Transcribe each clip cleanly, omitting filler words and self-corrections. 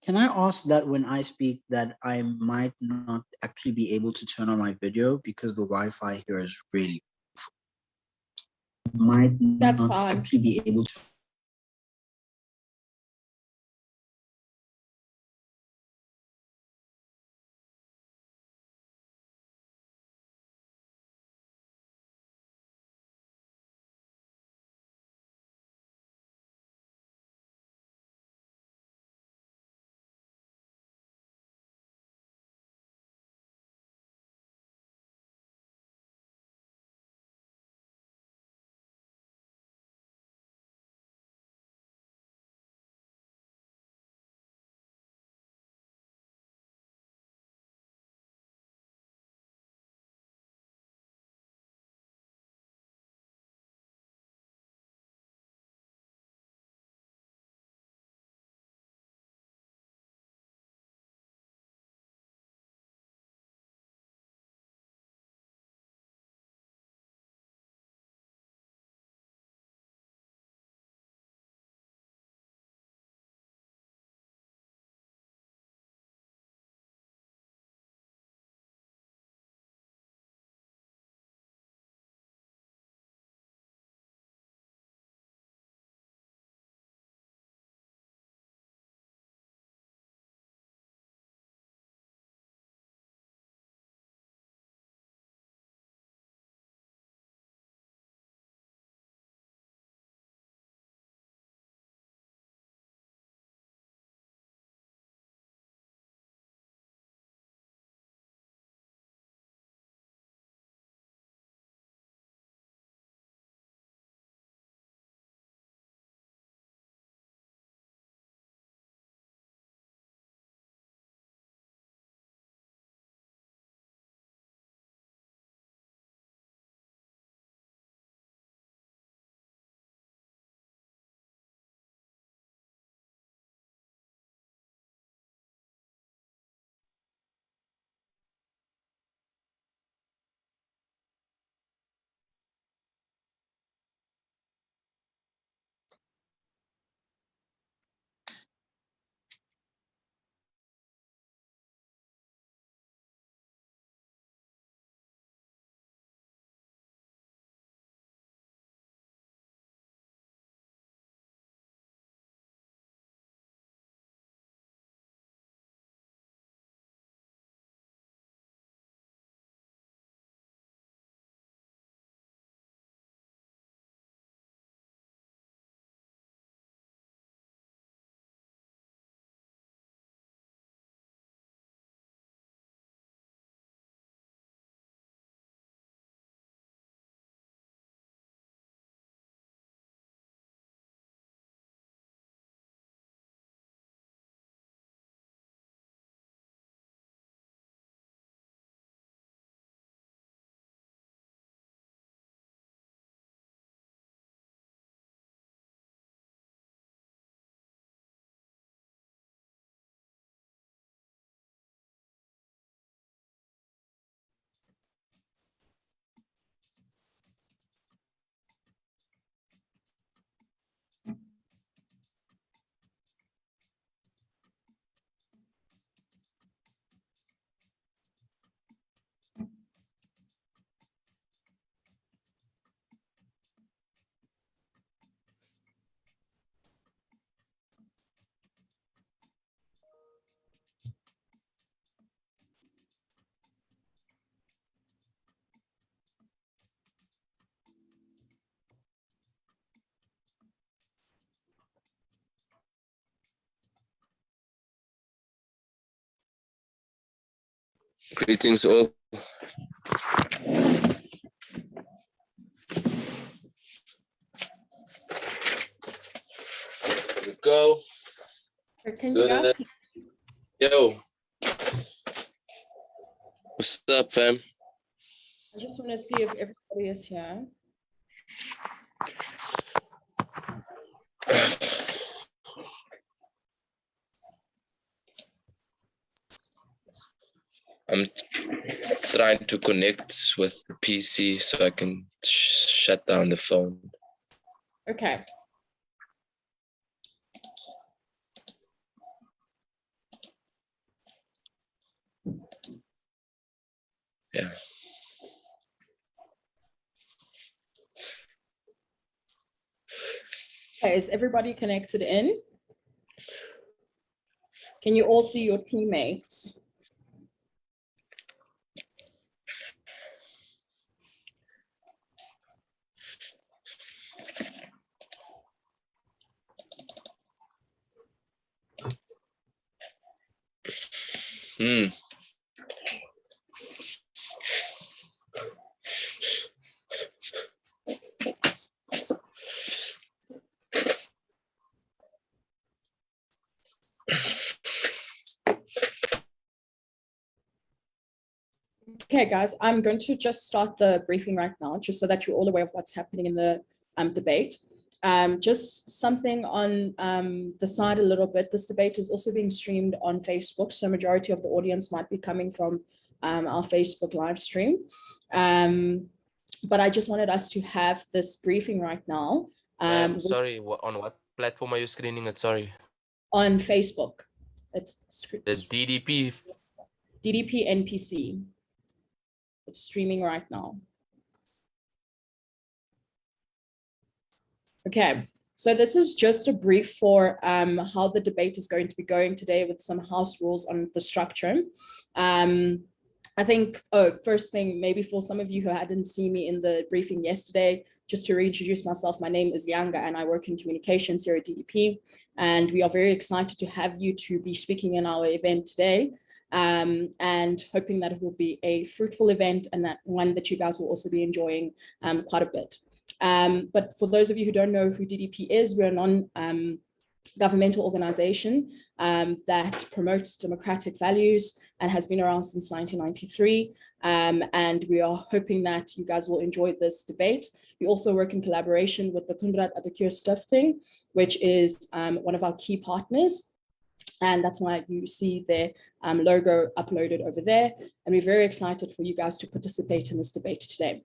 Can I ask that when I speak that I might not actually be able to turn on my video because the Wi-Fi here is really might That's not fine. actually be able to. Greetings all. Here we go. Can you guys? Yo. What's up, fam? I just want to see if everybody is here. I'm trying to connect with the PC so I can shut down the phone. Okay. Yeah. Okay, is everybody connected in? Can you all see your teammates? Hmm. Okay, guys, I'm going to just start the briefing right now, just so that you're all aware of what's happening in the debate. Just something on the side a little bit. This debate is also being streamed on Facebook, so majority of the audience might be coming from our Facebook live stream. But I just wanted us to have this briefing right now. Sorry, on what platform are you screening it? Sorry. On Facebook. It's the DDP. DDP NPC. It's streaming right now. Okay, so this is just a brief for how the debate is going to be going today with some house rules on the structure. I think, first thing, maybe for some of you who hadn't seen me in the briefing yesterday, just to reintroduce myself, my name is Yanga and I work in communications here at DDP. And we are very excited to have you to be speaking in our event today. And hoping that it will be a fruitful event and that one that you guys will also be enjoying quite a bit. But for those of you who don't know who DDP is, we're a non-governmental organization that promotes democratic values and has been around since 1993. And we are hoping that you guys will enjoy this debate. We also work in collaboration with the Konrad Adekier Stichting, which is one of our key partners. And that's why you see their logo uploaded over there. And we're very excited for you guys to participate in this debate today.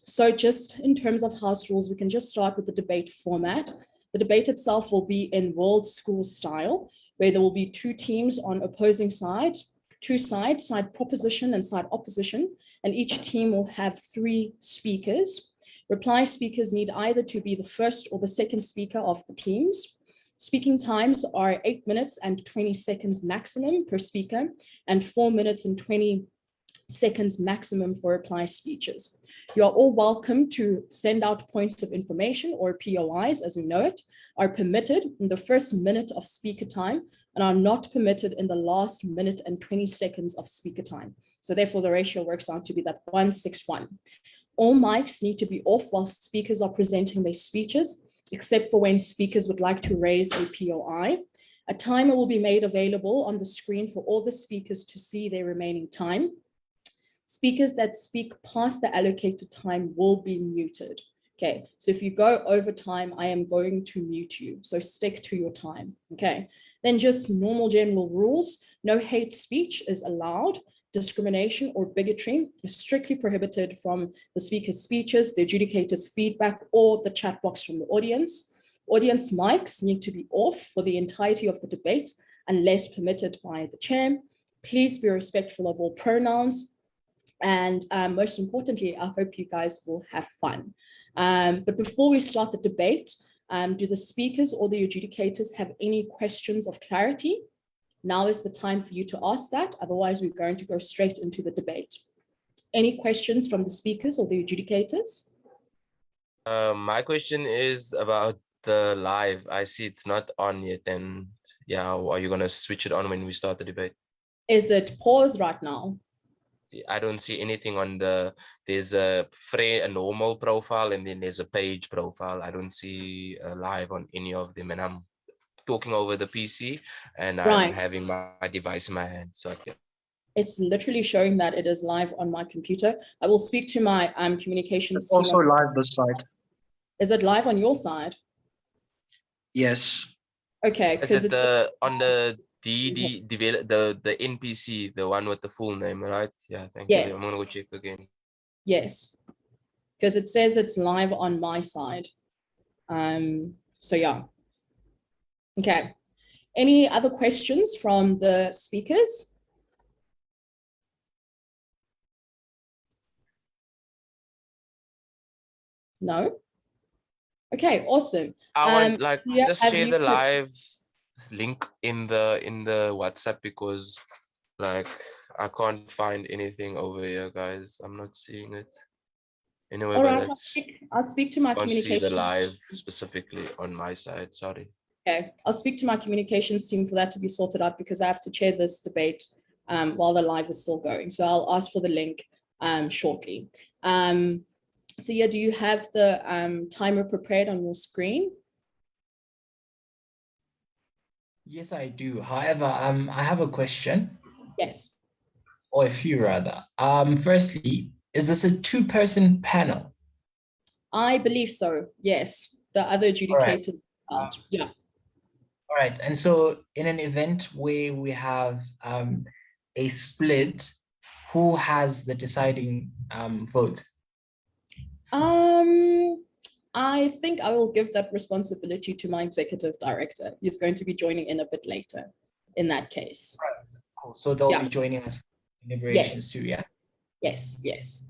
So just in terms of house rules, we can just start with the debate format. The debate itself will be in world school style, where there will be two teams on opposing sides, two sides, side proposition and side opposition, and each team will have 3 speakers. Reply speakers need either to be the first or the second speaker of the teams. Speaking times are 8 minutes and 20 seconds maximum per speaker and 4 minutes and 20 seconds maximum for reply speeches. You are all welcome to send out points of information, or POIs as we know it, are permitted in the first minute of speaker time and are not permitted in the last minute and 20 seconds of speaker time. So therefore the ratio works out to be that 1:6:1. All mics need to be off while speakers are presenting their speeches, except for when speakers would like to raise a POI. A timer will be made available on the screen for all the speakers to see their remaining time. Speakers that speak past the allocated time will be muted. Okay, so if you go over time, I am going to mute you. So stick to your time, okay? Then just normal general rules. No hate speech is allowed. Discrimination or bigotry is strictly prohibited from the speaker's speeches, the adjudicator's feedback, or the chat box from the audience. Audience mics need to be off for the entirety of the debate unless permitted by the chair. Please be respectful of all pronouns. And most importantly, I hope you guys will have fun. But before we start the debate, do the speakers or the adjudicators have any questions of clarity? Now is the time for you to ask that. Otherwise, we're going to go straight into the debate. Any questions from the speakers or the adjudicators? My question is about the live. I see it's not on yet. And yeah, are you going to switch it on when we start the debate? Is it paused right now? I don't see anything on there's a normal profile and then there's a page profile. I don't see live on any of them, and I'm talking over the PC and I'm having my device in my hand. So it's literally showing that it is live on my computer. I will speak to my communications it's also live this side. Is it live on your side? Yes. Okay. Is it on the the NPC, the one with the full name, right? Yeah, thank you. I'm gonna go check again. Yes, because it says it's live on my side. So yeah. Okay. Any other questions from the speakers? No? Okay, awesome. I want like yeah, just have share you the put- live link in the WhatsApp, because like I can't find anything over here, guys. I'm not seeing it anyway, All but right, that's I'll speak to my can't see the communications. live specifically on my side. Sorry. Okay, I'll speak to my communications team for that to be sorted out, because I have to chair this debate while the live is still going. So I'll ask for the link shortly. So yeah, do you have the timer prepared on your screen? Yes, I do. However, I have a question, Yes. or a few rather. Firstly, is this a two-person panel? I believe so. Yes. The other All right. adjudicated. Yeah. All right. And so in an event where we have a split, who has the deciding vote? I think I will give that responsibility to my executive director. He's going to be joining in a bit later in that case. Right. Cool. So they'll Yeah. be joining us for deliberations Yes. too, yeah? Yes, yes.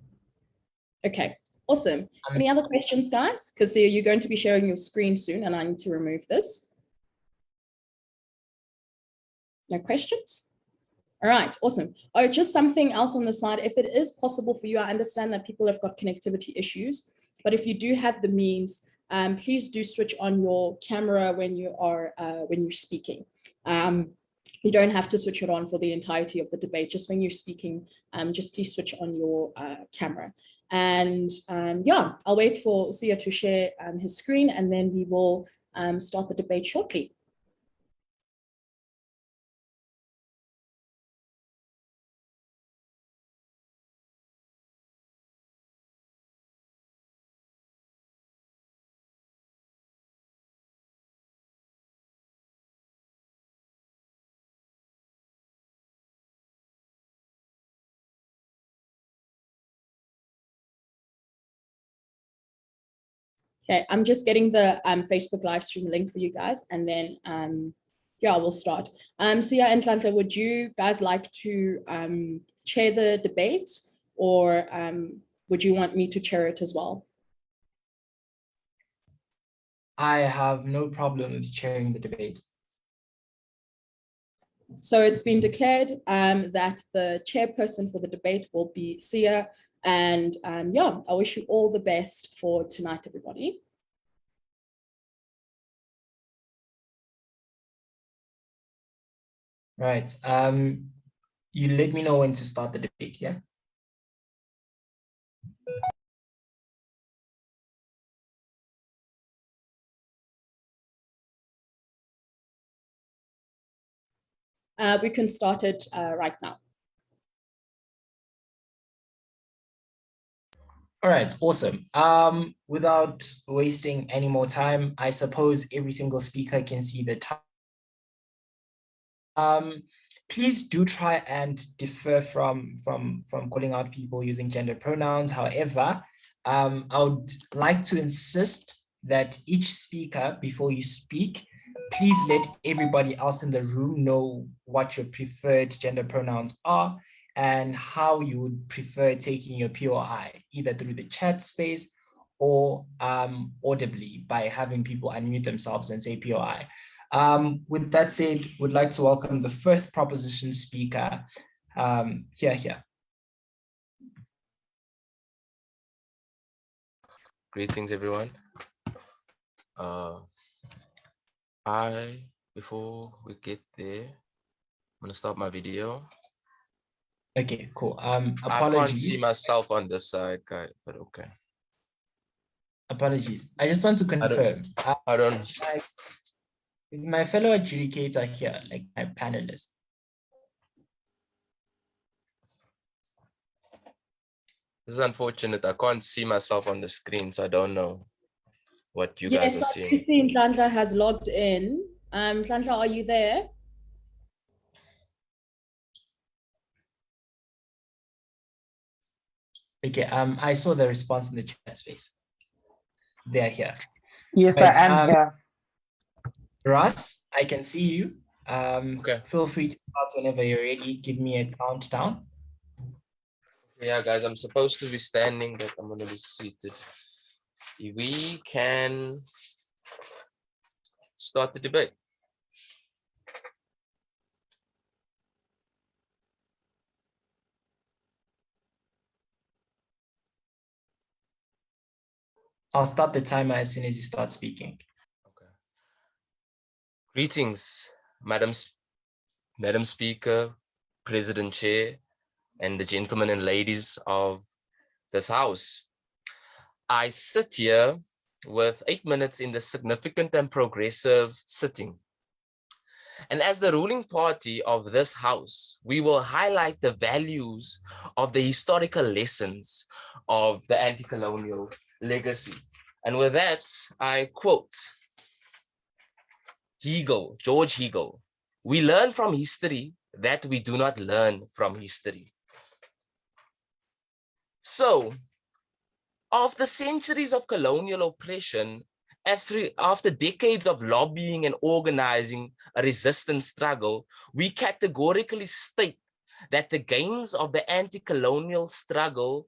Okay, awesome. Any other questions, guys? Because you're going to be sharing your screen soon and I need to remove this. No questions? All right, awesome. Oh, just something else on the side. If it is possible for you, I understand that people have got connectivity issues, but if you do have the means, please do switch on your camera when you're speaking. You don't have to switch it on for the entirety of the debate. Just when you're speaking, just please switch on your camera. And yeah, I'll wait for Sia to share his screen, and then we will start the debate shortly. Okay, I'm just getting the Facebook live stream link for you guys, and then yeah, we'll start. Sia and Nhlanhla, would you guys like to chair the debate, or would you want me to chair it as well? I have no problem with chairing the debate. So it's been declared that the chairperson for the debate will be Sia, and yeah, I wish you all the best for tonight, everybody. Right. You let me know when to start the debate, yeah? We can start it right now. All right, awesome. Without wasting any more time, I suppose every single speaker can see the time. Please do try and defer from calling out people using gender pronouns. However, I would like to insist that each speaker, before you speak, please let everybody else in the room know what your preferred gender pronouns are and how you would prefer taking your POI, either through the chat space or audibly by having people unmute themselves and say POI. With that said, would like to welcome the first proposition speaker, here. Greetings, everyone. Before we get there, I'm gonna start my video. Okay, cool. I can't see Apologies. myself on this side, guy, but okay. Apologies. I just want to confirm. I don't. Is my fellow adjudicator here, like my panelist? This is unfortunate. I can't see myself on the screen, so I don't know what you guys are Yes, seeing. I see Nhlanhla has logged in. Nhlanhla, are you there? Okay, I saw the response in the chat space. They're here. Yes, Right, I am here. Ross, I can see you. Okay. Feel free to start whenever you're ready. Give me a countdown. Yeah, guys, I'm supposed to be standing, but I'm gonna be seated. we can start the debate. I'll start the timer as soon as you start speaking. Okay. Greetings, Madam Speaker, President Chair, and the gentlemen and ladies of this House. I sit here with 8 minutes in the significant and progressive sitting. And as the ruling party of this House, we will highlight the values of the historical lessons of the anti-colonial legacy. And with that, I quote George Hegel, "We learn from history that we do not learn from history." So, after centuries of colonial oppression, after decades of lobbying and organizing a resistance struggle, we categorically state that the gains of the anti-colonial struggle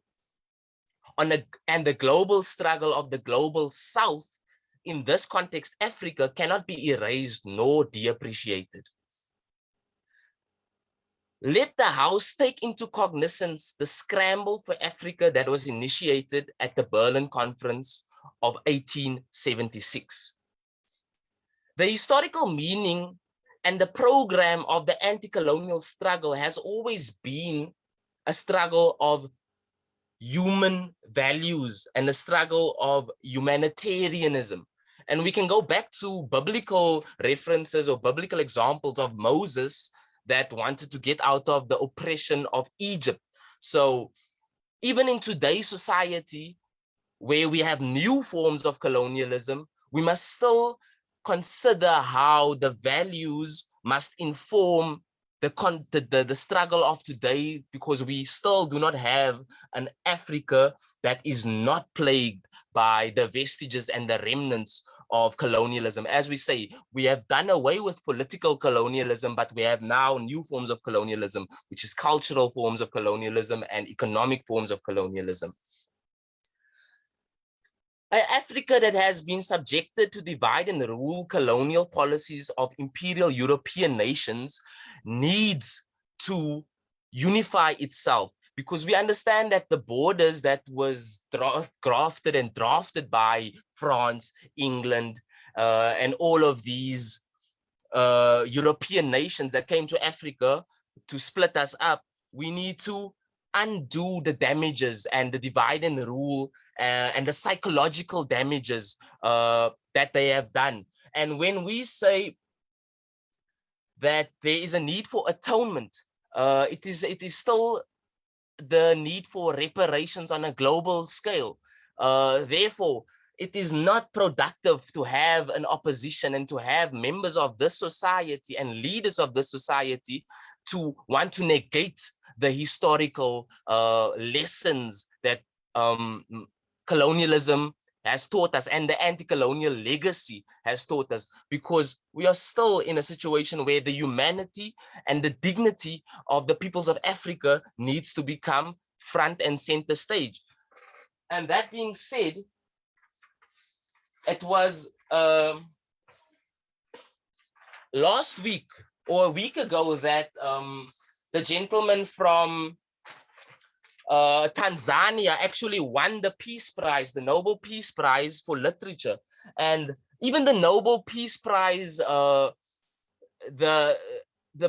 and the global struggle of the global South, in this context, Africa, cannot be erased nor deappreciated. Let the House take into cognizance the scramble for Africa that was initiated at the Berlin Conference of 1876. The historical meaning and the program of the anti-colonial struggle has always been a struggle of human values and a struggle of humanitarianism. And we can go back to biblical references or biblical examples of Moses that wanted to get out of the oppression of Egypt. So even in today's society, where we have new forms of colonialism, we must still consider how the values must inform the struggle of today, because we still do not have an Africa that is not plagued by the vestiges and the remnants of colonialism. As we say, we have done away with political colonialism, but we have now new forms of colonialism, which is cultural forms of colonialism and economic forms of colonialism. An Africa that has been subjected to divide and rule colonial policies of imperial European nations needs to unify itself, because we understand that the borders that was crafted and drafted by France, England, and all of these European nations that came to Africa to split us up, we need to undo the damages and the divide and rule and the psychological damages that they have done. And when we say that there is a need for atonement, it is still the need for reparations on a global scale. Therefore, it is not productive to have an opposition and to have members of this society and leaders of this society to want to negate the historical lessons that colonialism has taught us and the anti-colonial legacy has taught us, because we are still in a situation where the humanity and the dignity of the peoples of Africa needs to become front and center stage. And that being said, it was last week or a week ago that the gentleman from Tanzania actually won the Peace Prize, the Nobel Peace Prize for Literature. And even the Nobel Peace Prize, the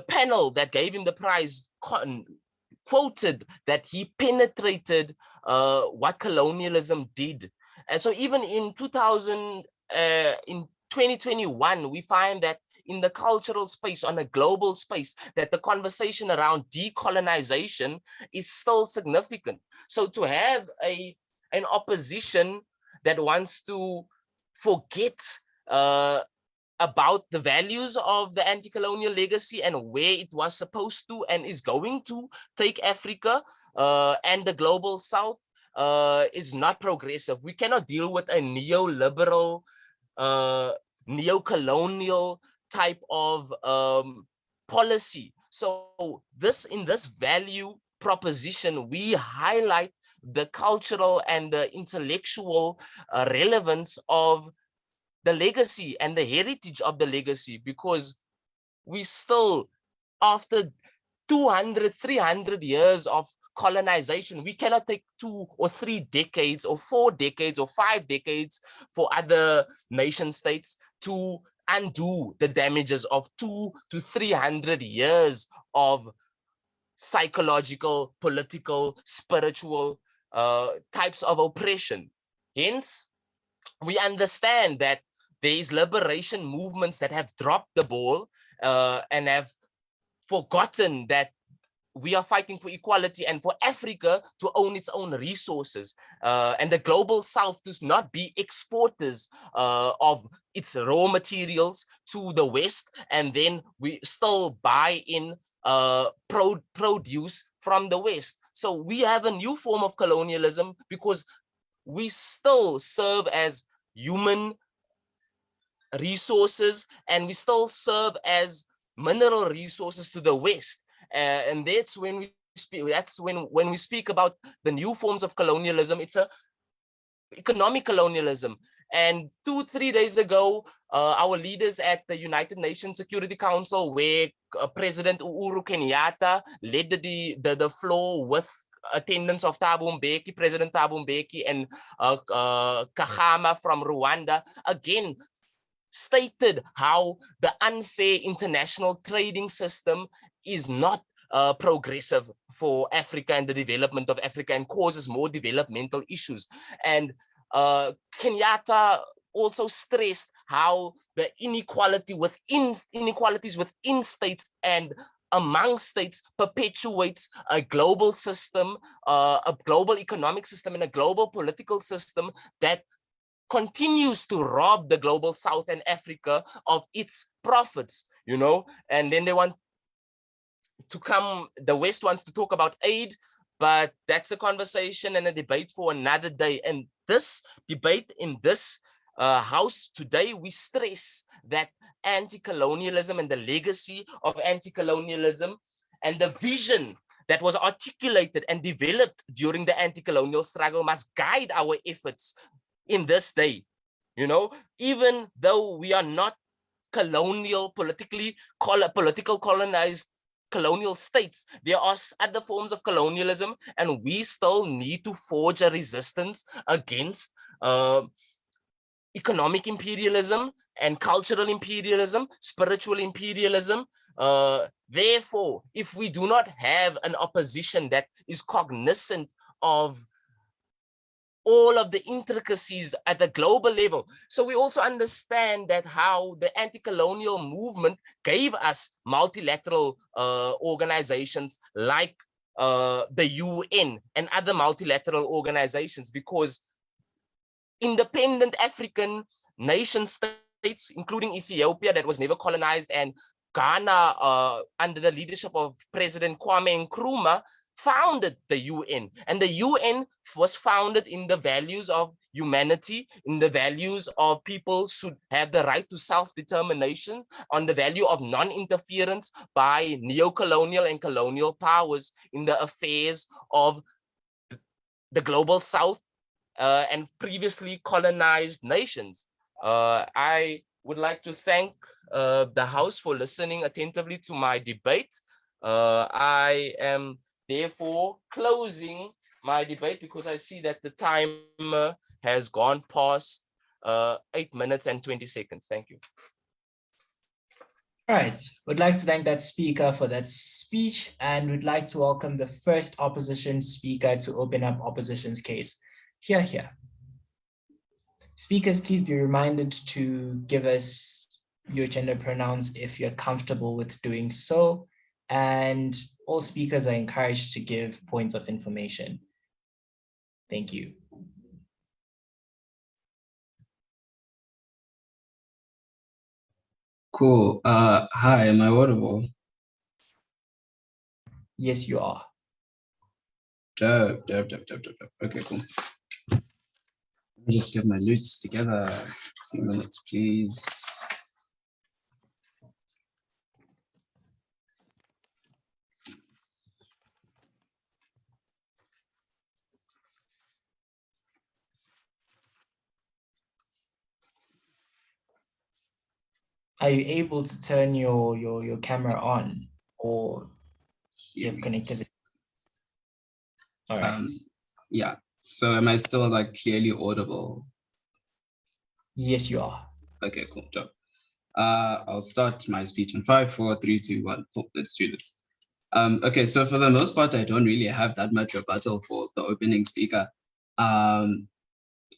panel that gave him the prize quoted that he penetrated what colonialism did. And so even in 2021, we find that in the cultural space, on a global space, that the conversation around decolonization is still significant. So to have an opposition that wants to forget about the values of the anti-colonial legacy and where it was supposed to and is going to take Africa and the global South is not progressive. We cannot deal with a neoliberal, neo-colonial type of policy. So in this value proposition, we highlight the cultural and the intellectual relevance of the legacy and the heritage of the legacy, because we still, after 200, 300 years of colonization, we cannot take 2 or 3 decades or 4 decades or 5 decades for other nation states to undo the damages of 200 to 300 years of psychological, political, spiritual types of oppression. Hence, we understand that there is liberation movements that have dropped the ball and have forgotten that we are fighting for equality and for Africa to own its own resources, and the global south does not be exporters of its raw materials to the West, and then we still buy in produce from the West. So we have a new form of colonialism because we still serve as human resources and we still serve as mineral resources to the West. And that's when we speak, when we speak about the new forms of colonialism, it's a economic colonialism. And 2-3 days ago, our leaders at the United Nations Security Council, where President Uhuru Kenyatta led the floor with attendance of Thabo Mbeki, President Thabo Mbeki, and Kagame from Rwanda, again stated how the unfair international trading system is not progressive for Africa and the development of Africa and causes more developmental issues. And Kenyatta also stressed how the inequalities within states and among states perpetuates a global system, a global economic system and a global political system that continues to rob the global South and Africa of its profits, you know. And then they want to come, the West wants to talk about aid, but that's a conversation and a debate for another day. And this debate in this house today, we stress that anti-colonialism and the legacy of anti-colonialism and the vision that was articulated and developed during the anti-colonial struggle must guide our efforts in this day. You know, even though we are not colonial, political colonized colonial states, there are other forms of colonialism, and we still need to forge a resistance against economic imperialism and cultural imperialism, spiritual imperialism. Therefore, if we do not have an opposition that is cognizant of all of the intricacies at the global level. So we also understand that how the anti-colonial movement gave us multilateral organizations like the UN and other multilateral organizations, because independent African nation states, including Ethiopia that was never colonized, and Ghana under the leadership of President Kwame Nkrumah, founded the UN. And the UN was founded in the values of humanity, in the values of people should have the right to self-determination, on the value of non-interference by neo-colonial and colonial powers in the affairs of the global South and previously colonized nations. I would like to thank the House for listening attentively to my debate. I am therefore closing my debate because I see that the timer has gone past 8 minutes and 20 seconds. Thank you. All right, we'd like to thank that speaker for that speech, and we'd like to welcome the first opposition speaker to open up opposition's case. Here. Speakers, please be reminded to give us your gender pronouns if you're comfortable with doing so. And all speakers are encouraged to give points of information. Thank you. Cool. Hi, am I audible? Yes, you are. Dope. Okay, cool. Let me just get my notes together. 2 minutes, please. Are you able to turn your camera on, or you have connectivity? All right. Yeah. So am I still like clearly audible? Yes, you are. Okay, cool. Job. I'll start my speech in 5, 4, 3, 2, 1. Cool. Let's do this. Okay, so for the most part, I don't really have that much rebuttal for the opening speaker.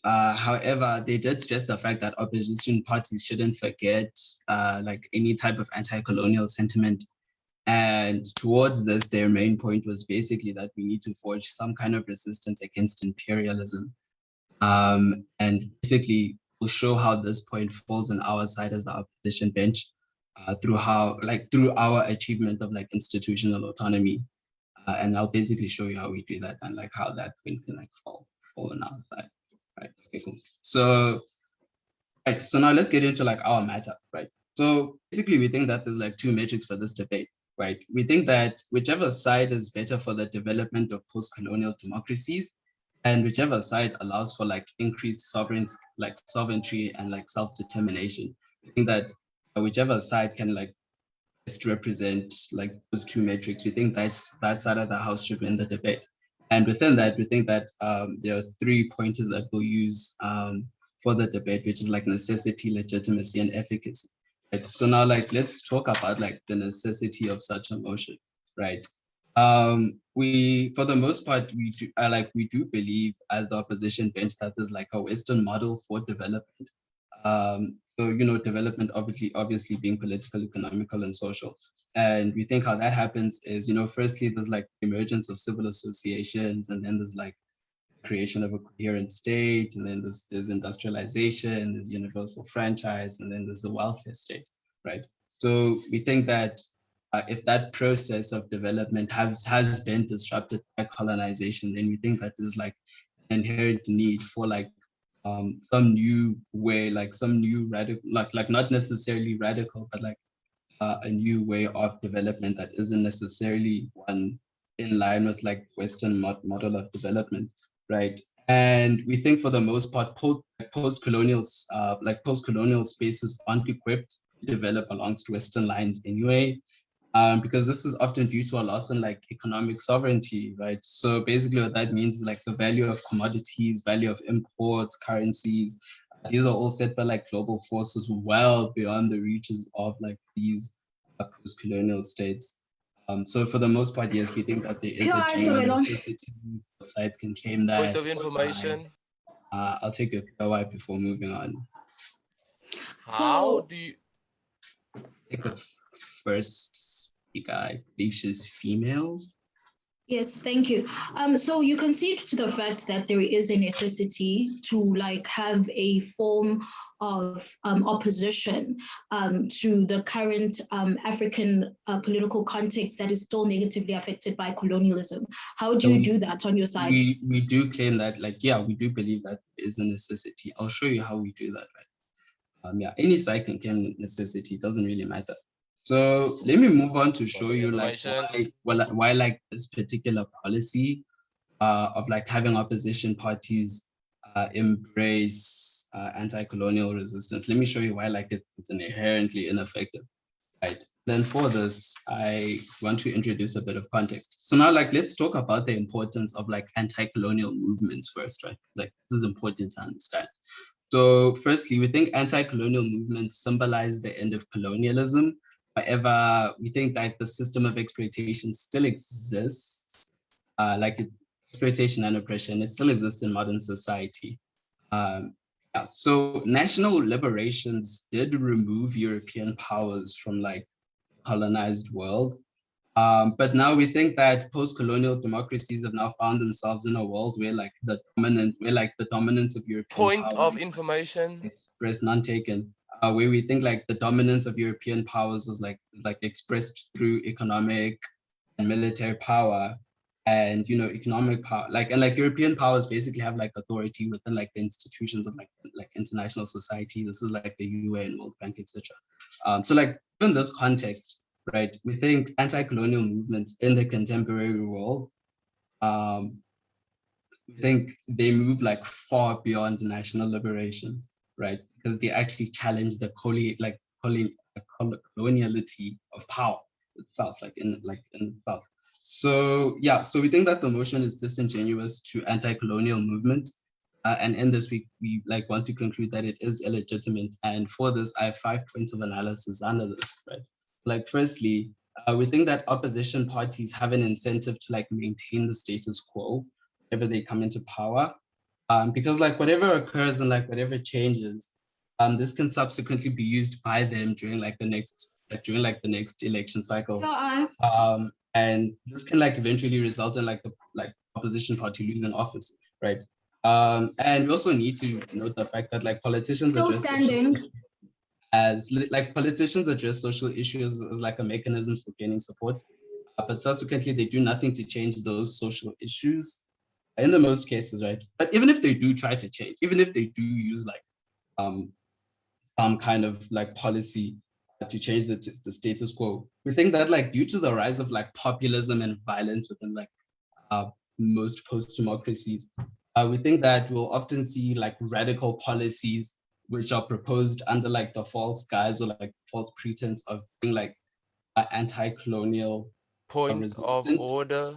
However, they did stress the fact that opposition parties shouldn't forget like any type of anti-colonial sentiment. And towards this, their main point was basically that we need to forge some kind of resistance against imperialism. And basically, we'll show how this point falls on our side as the opposition bench through our achievement of like institutional autonomy. And I'll basically show you how we do that and like how that point can like fall on our side. Right. Okay, cool. So, right. So now let's get into like our matter, right? So basically, we think that there's like two metrics for this debate, right? We think that whichever side is better for the development of post-colonial democracies, and whichever side allows for like increased sovereignty and like self-determination. We think that whichever side can like best represent like those two metrics, we think that side of the house should win the debate. And within that, we think that there are 3 pointers that we'll use for the debate, which is like necessity, legitimacy, and efficacy. Right. So now, like, let's talk about like the necessity of such a motion, right? We, for the most part, we do believe as the opposition bench that there's like a Western model for development. So you know, development obviously being political, economical, and social. And we think how that happens is, you know, firstly there's like emergence of civil associations, and then there's like creation of a coherent state, and then there's industrialization, there's universal franchise, and then there's the welfare state, right? So we think that if that process of development has been disrupted by colonization, then we think that there's like an inherent need for like some new way, like some new radical, like not necessarily radical, but like a new way of development that isn't necessarily one in line with like Western model of development, right? And we think for the most part, post-colonial spaces aren't equipped to develop alongst Western lines anyway. Because this is often due to a loss in like economic sovereignty, right? So basically what that means is like the value of commodities, value of imports, currencies, these are all set by like global forces well beyond the reaches of like these post-colonial states. So for the most part, yes, we think that there is a genuine necessity. Both sides can claim that. Point of information. I'll take a while before moving on. How do you Take the first speaker, I believe she's female. Yes, thank you. So you concede to the fact that there is a necessity to like have a form of opposition to the current African political context that is still negatively affected by colonialism. How do you do that on your side? We do claim that, like, yeah, we do believe that is a necessity. I'll show you how we do that, right? Yeah, any side can claim necessity, it doesn't really matter. So let me move on to show you like why like this particular policy of like having opposition parties embrace anti-colonial resistance. Let me show you why like it's inherently ineffective, right? Then for this, I want to introduce a bit of context. So now like let's talk about the importance of like anti-colonial movements first, right? Like this is important to understand. So firstly, we think anti-colonial movements symbolize the end of colonialism. However, we think that the system of exploitation still exists, exploitation and oppression, it still exists in modern society. Yeah, so national liberations did remove European powers from like colonized world. But now we think that post-colonial democracies have now found themselves in a world where the dominance of European point powers of information expressed, none taken, where we think like the dominance of European powers was like expressed through economic and military power, and you know economic power, like European powers basically have like authority within like the institutions of like international society. This is like the UN, World Bank, etc. So like in this context, right, we think anti-colonial movements in the contemporary world, we think they move like far beyond national liberation, right? Because they actually challenge the coloniality of power itself, like in itself. So yeah, so we think that the motion is disingenuous to anti-colonial movement. And in this, we like want to conclude that it is illegitimate. And for this, I have 5 points of analysis under this, right? Like, firstly, we think that opposition parties have an incentive to like maintain the status quo whenever they come into power, because like whatever occurs and like whatever changes, this can subsequently be used by them during like the next election cycle. And this can like eventually result in like the opposition party losing office, right? And we also need to note the fact that like politicians politicians address social issues as like a mechanism for gaining support, but subsequently they do nothing to change those social issues in the most cases, right? But even if they do try to change, even if they do use like some kind of like policy to change the status quo, we think that like due to the rise of like populism and violence within like most post-democracies, we think that we'll often see like radical policies which are proposed under like the false guise or like false pretense of being like anti-colonial Point resistant, of order.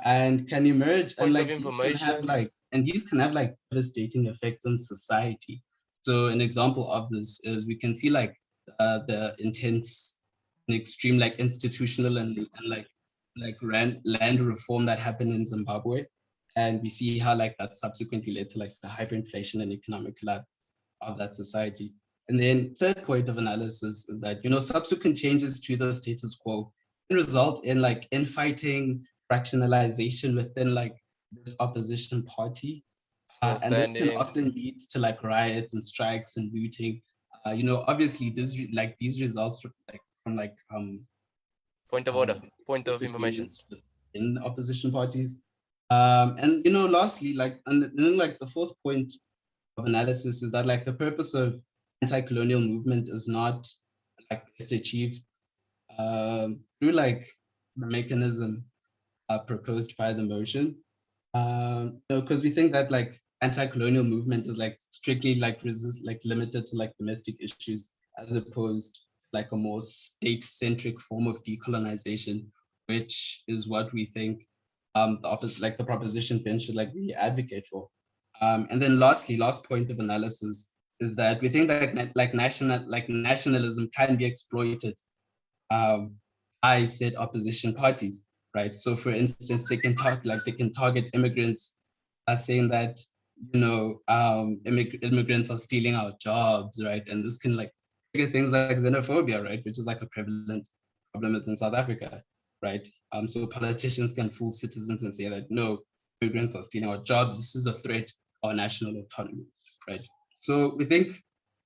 and can emerge Point and like of information. these can have like devastating effects on society. So an example of this is we can see like the intense and extreme like institutional and land reform that happened in Zimbabwe, and we see how like that subsequently led to like the hyperinflation and economic collapse of that society. And then third point of analysis is that, you know, subsequent changes to the status quo can result in like infighting, fractionalization within like this opposition party. And this can often lead to like riots and strikes and looting. You know, obviously these results like from like point of order, point of information in opposition parties. And you know, lastly, like, and then like the fourth point of analysis is that like the purpose of anti-colonial movement is not like best achieved through like the mechanism proposed by the motion. Because we think that like anti-colonial movement is like strictly like limited to like domestic issues, as opposed to like a more state-centric form of decolonization, which is what we think the proposition bench should like really advocate for. And then lastly, last point of analysis is that we think that like nationalism can be exploited by said opposition parties, right? So for instance, they can target immigrants, saying that, you know, immigrants are stealing our jobs, right? And this can like trigger things like xenophobia, right? Which is like a prevalent problem within South Africa, right? So politicians can fool citizens and say that no, immigrants are stealing our jobs. This is a threat to our national autonomy, right? So we think,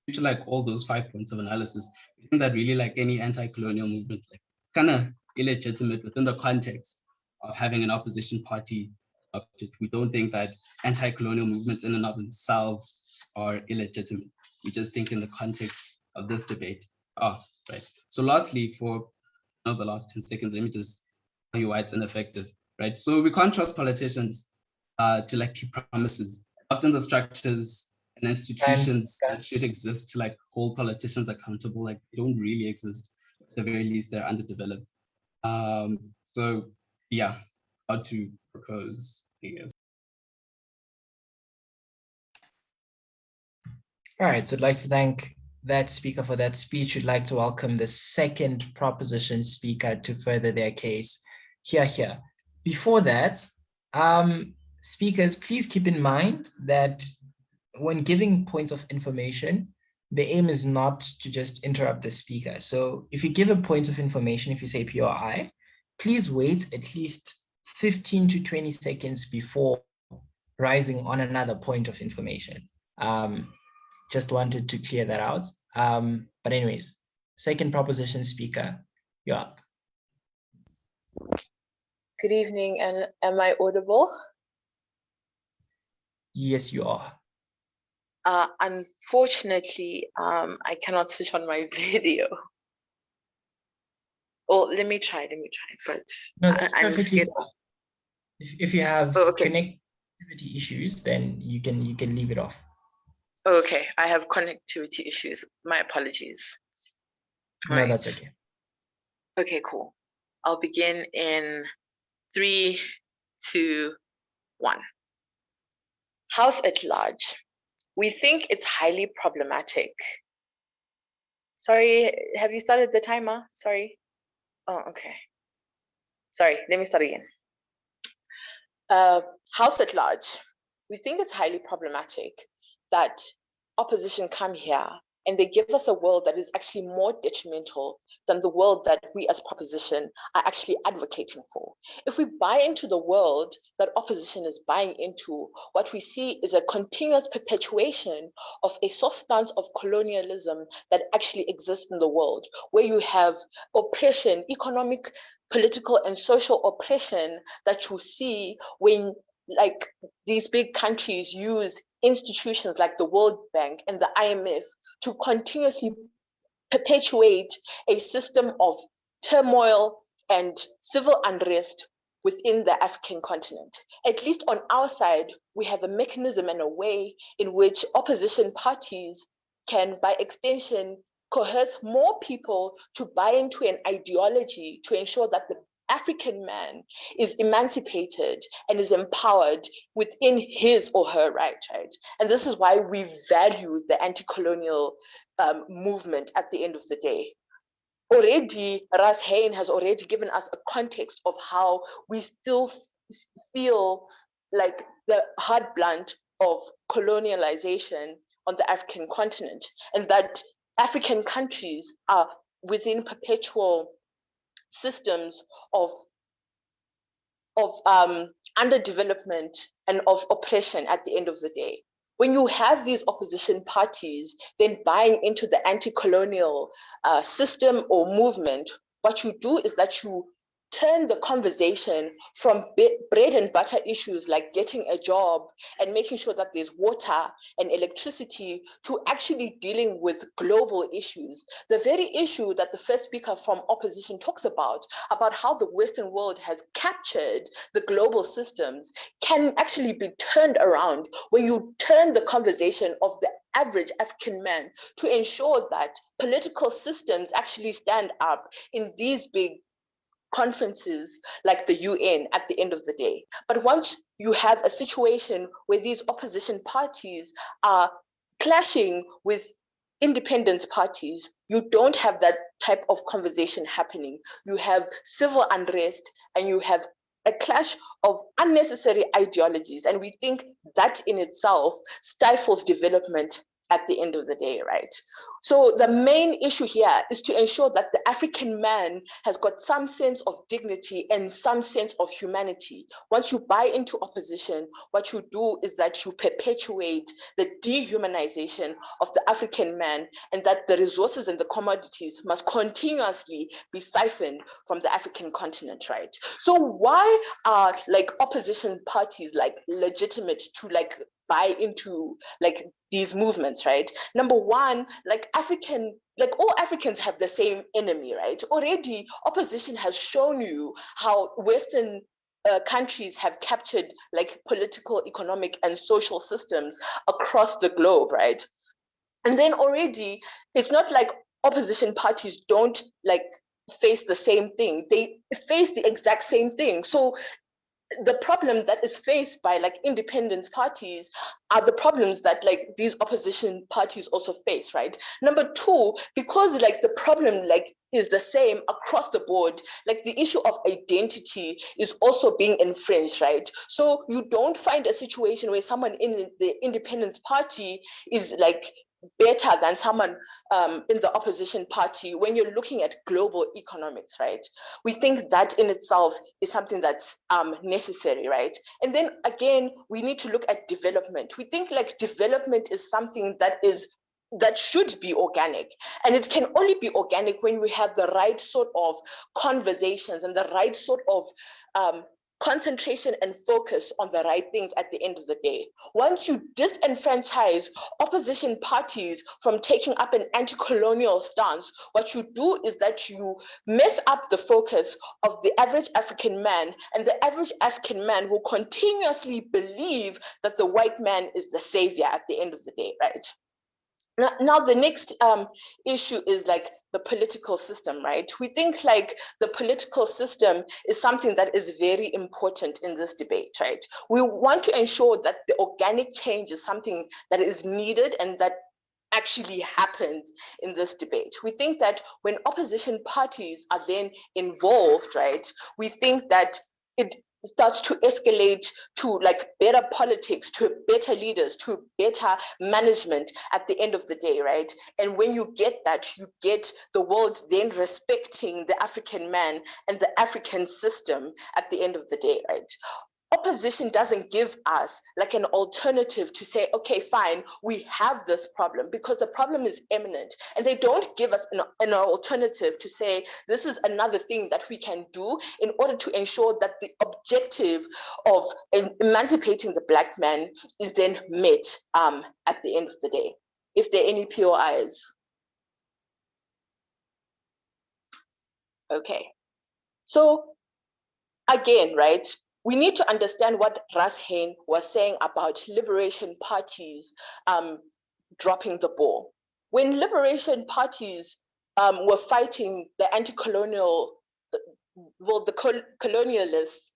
due to like all those 5 points of analysis, we think that really like any anti-colonial movement like kind of illegitimate within the context of having an opposition party. We don't think that anti-colonial movements in and of themselves are illegitimate. We just think in the context of this debate. Right. So lastly, for the last 10 seconds, let me just tell you why it's ineffective, right? So we can't trust politicians to like keep promises. Often the structures and institutions that should exist to like hold politicians accountable, like they don't really exist. At the very least, they're underdeveloped. So yeah, how to propose, I guess. All right, so I'd like to thank that speaker for that speech. We'd like to welcome the second proposition speaker to further their case. Here. Before that, speakers, please keep in mind that when giving points of information, the aim is not to just interrupt the speaker. So if you give a point of information, if you say POI, please wait at least 15 to 20 seconds before rising on another point of information. Just wanted to clear that out. But anyways, second proposition speaker, you're up. Good evening, and am I audible? Yes, you are. Unfortunately, I cannot switch on my video. Oh, let me try, but no, I'm scared. If you have okay. connectivity issues, then you can leave it off. Okay, I have connectivity issues. My apologies. No, that's okay. Okay, cool. I'll begin in 3, 2, 1. House at large. We think it's highly problematic. Sorry, have you started the timer? Sorry. Oh, okay. Sorry, let me start again. House at large. We think it's highly problematic that opposition come here and they give us a world that is actually more detrimental than the world that we as proposition are actually advocating for. If we buy into the world that opposition is buying into, what we see is a continuous perpetuation of a soft stance of colonialism that actually exists in the world, where you have oppression, economic, political, and social oppression that you see when like these big countries use institutions like the World Bank and the IMF to continuously perpetuate a system of turmoil and civil unrest within the African continent. At least on our side, we have a mechanism and a way in which opposition parties can, by extension, coerce more people to buy into an ideology to ensure that the African man is emancipated and is empowered within his or her right? And this is why we value the anti-colonial movement at the end of the day. Already, Ras Hain has already given us a context of how we still feel like the hard blunt of colonialization on the African continent, and that African countries are within perpetual systems of underdevelopment and of oppression at the end of the day. When you have these opposition parties then buying into the anti-colonial system or movement, what you do is that you turn the conversation from bread and butter issues like getting a job and making sure that there's water and electricity to actually dealing with global issues. The very issue that the first speaker from opposition talks about how the Western world has captured the global systems can actually be turned around when you turn the conversation of the average African man to ensure that political systems actually stand up in these big conferences like the UN at the end of the day. But once you have a situation where these opposition parties are clashing with independence parties, you don't have that type of conversation happening. You have civil unrest and you have a clash of unnecessary ideologies. And we think that in itself stifles development at the end of the day, right? So the main issue here is to ensure that the African man has got some sense of dignity and some sense of humanity. Once you buy into opposition, what you do is that you perpetuate the dehumanization of the African man, and that the resources and the commodities must continuously be siphoned from the African continent, right? So why are like opposition parties like legitimate to like buy into like these movements, right? Number one, like all Africans have the same enemy, right? Already opposition has shown you how Western countries have captured like political, economic, and social systems across the globe, right? And then already it's not like opposition parties don't like face the same thing. They face the exact same thing. So the problem that is faced by like independence parties are the problems that like these opposition parties also face, right? Number two, because like the problem like is the same across the board, like the issue of identity is also being infringed, right? So you don't find a situation where someone in the independence party is like better than someone in the opposition party when you're looking at global economics, right? We think that in itself is something that's necessary, right? And then again, we need to look at development. We think like development is something that should be organic, and it can only be organic when we have the right sort of conversations and the right sort of concentration and focus on the right things at the end of the day. Once you disenfranchise opposition parties from taking up an anti-colonial stance, what you do is that you mess up the focus of the average African man, and the average African man will continuously believe that the white man is the savior at the end of the day, right? Now the next issue is like the political system, right? We think like the political system is something that is very important in this debate, right? We want to ensure that the organic change is something that is needed and that actually happens in this debate. We think that when opposition parties are then involved, right, we think that it starts to escalate to like better politics, to better leaders, to better management at the end of the day, right? And when you get that, you get the world then respecting the African man and the African system at the end of the day, right? Opposition doesn't give us like an alternative to say, okay, fine, we have this problem, because the problem is imminent, and they don't give us an alternative to say this is another thing that we can do in order to ensure that the objective of emancipating the Black man is then met at the end of the day. If there are any POIs. Okay, so again, right, we need to understand what Ras Hain was saying about liberation parties dropping the ball. When liberation parties were fighting the anti-colonial, well, the colonialists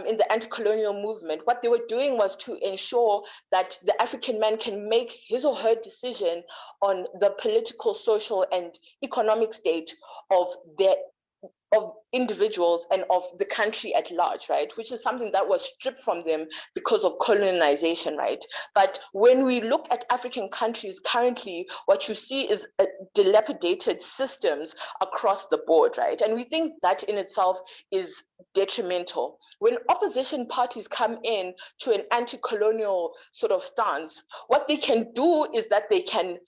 in the anti-colonial movement, what they were doing was to ensure that the African man can make his or her decision on the political, social, and economic state of individuals and of the country at large, right? Which is something that was stripped from them because of colonization, right? But when we look at African countries currently, what you see is dilapidated systems across the board, right? And we think that in itself is detrimental. When opposition parties come in to an anti-colonial sort of stance, what they can do is that they can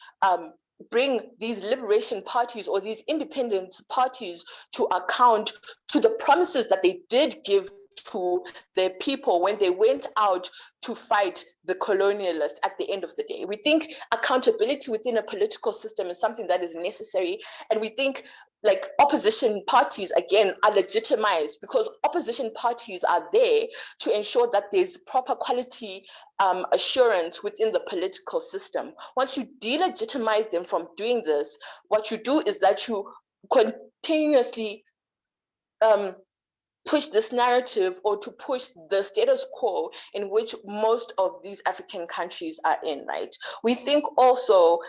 bring these liberation parties or these independent parties to account to the promises that they did give to their people when they went out to fight the colonialists at the end of the day. We think accountability within a political system is something that is necessary, and we think like opposition parties again are legitimized because opposition parties are there to ensure that there's proper quality assurance within the political system. Once you delegitimize them from doing this, what you do is that you continuously push this narrative or to push the status quo in which most of these African countries are in, right? We think also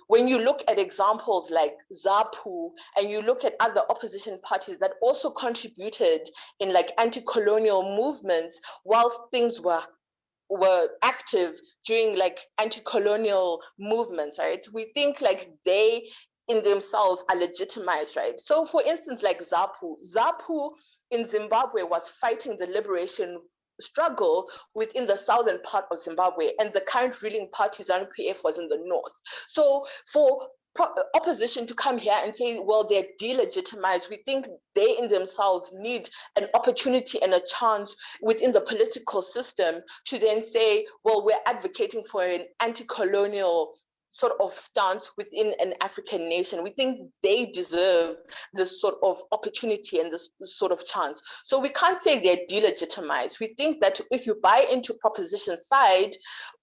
when you look at examples like ZAPU and you look at other opposition parties that also contributed in like anti-colonial movements whilst things were active during like anti-colonial movements, right? We think like they in themselves are legitimized, right? So for instance, like ZAPU in Zimbabwe was fighting the liberation struggle within the southern part of Zimbabwe, and the current ruling party, ZANU-PF, was in the north. So for opposition to come here and say, well, they're delegitimized, we think they in themselves need an opportunity and a chance within the political system to then say, well, we're advocating for an anti-colonial sort of stance within an African nation. We think they deserve this sort of opportunity and this sort of chance. So we can't say they're delegitimized. We think that if you buy into proposition side,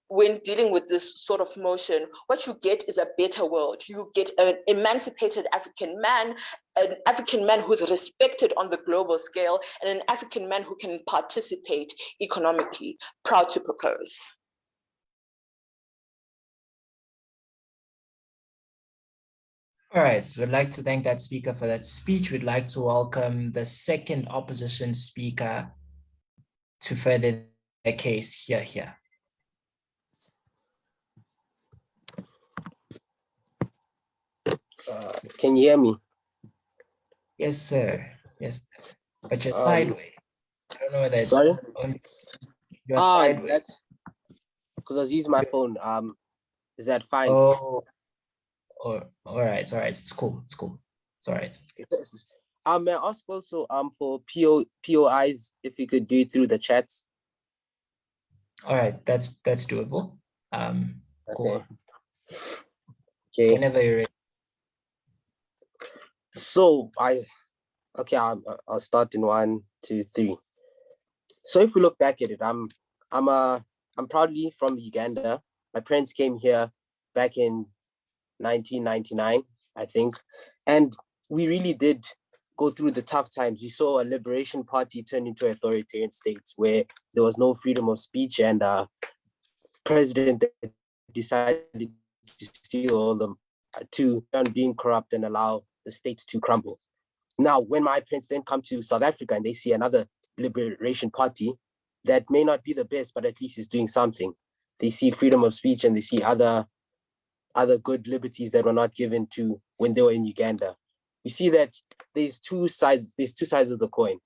when dealing with this sort of motion, what you get is a better world. You get an emancipated African man who's respected on the global scale, and an African man who can participate economically. Proud to propose. All right, so we'd like to thank that speaker for that speech. We'd like to welcome the second opposition speaker to further their case here. Can you hear me? Yes, sir. Yes, but you're sideways. I don't know whether it's sorry. You're sideways. That's because I was using my phone. Is that fine? Oh, all right. It's all right. It's cool. It's cool. It's all right. May I ask also for POIs if you could do it through the chat? All right, that's doable. Cool. Okay. Whenever you're ready. So I'll start in 1, 2, 3. So if we look back at it, I'm proudly from Uganda. My parents came here back in 1999, I think. And we really did go through the tough times. We saw a liberation party turn into authoritarian states where there was no freedom of speech, and a president that decided to steal all them to being corrupt and allow the states to crumble. Now, when my parents then come to South Africa and they see another liberation party that may not be the best, but at least is doing something. They see freedom of speech and they see other good liberties that were not given to when they were in Uganda. We see that there's two sides of the coin.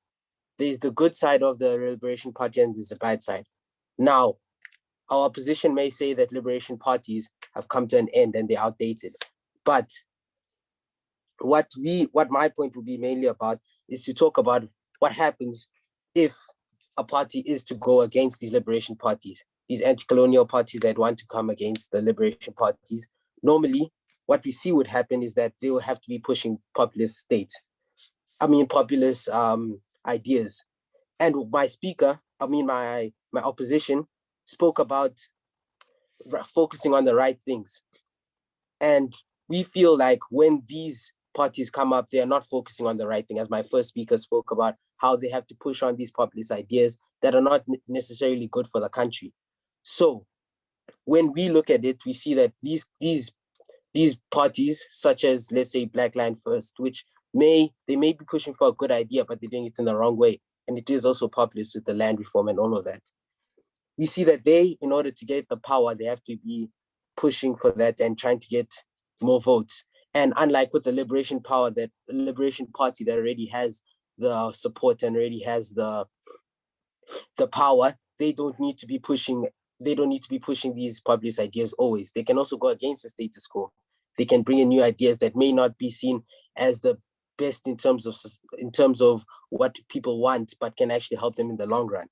There's the good side of the Liberation Party and there's the bad side. Now, our opposition may say that liberation parties have come to an end and they're outdated. But what my point will be mainly about is to talk about what happens if a party is to go against these liberation parties, these anti-colonial parties that want to come against the liberation parties. Normally, what we see would happen is that they will have to be pushing populist ideas. And my opposition spoke about focusing on the right things. And we feel like when these parties come up, they are not focusing on the right thing. As my first speaker spoke about how they have to push on these populist ideas that are not necessarily good for the country. So when we look at it, we see that these parties, such as, let's say, Black Land First, which may be pushing for a good idea, but they're doing it in the wrong way. And it is also populist with the land reform and all of that. We see that they, in order to get the power, they have to be pushing for that and trying to get more votes. And unlike with the Liberation Party that already has the support and already has the power, they don't need to be pushing these populist ideas always. They can also go against the status quo. They can bring in new ideas that may not be seen as the best in terms of what people want, but can actually help them in the long run.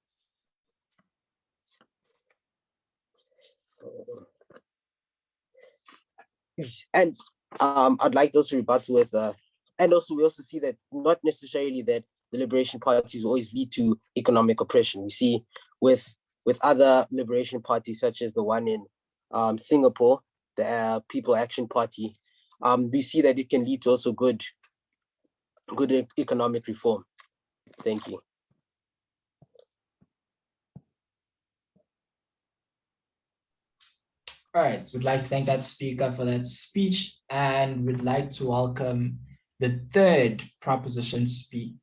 And I'd like those to rebut with, and also we also see that not necessarily that the liberation parties always lead to economic oppression. We see with other liberation parties, such as the one in Singapore, the People Action Party, we see that it can lead to also good economic reform. Thank you. All right, so we'd like to thank that speaker for that speech, and we'd like to welcome the third proposition speaker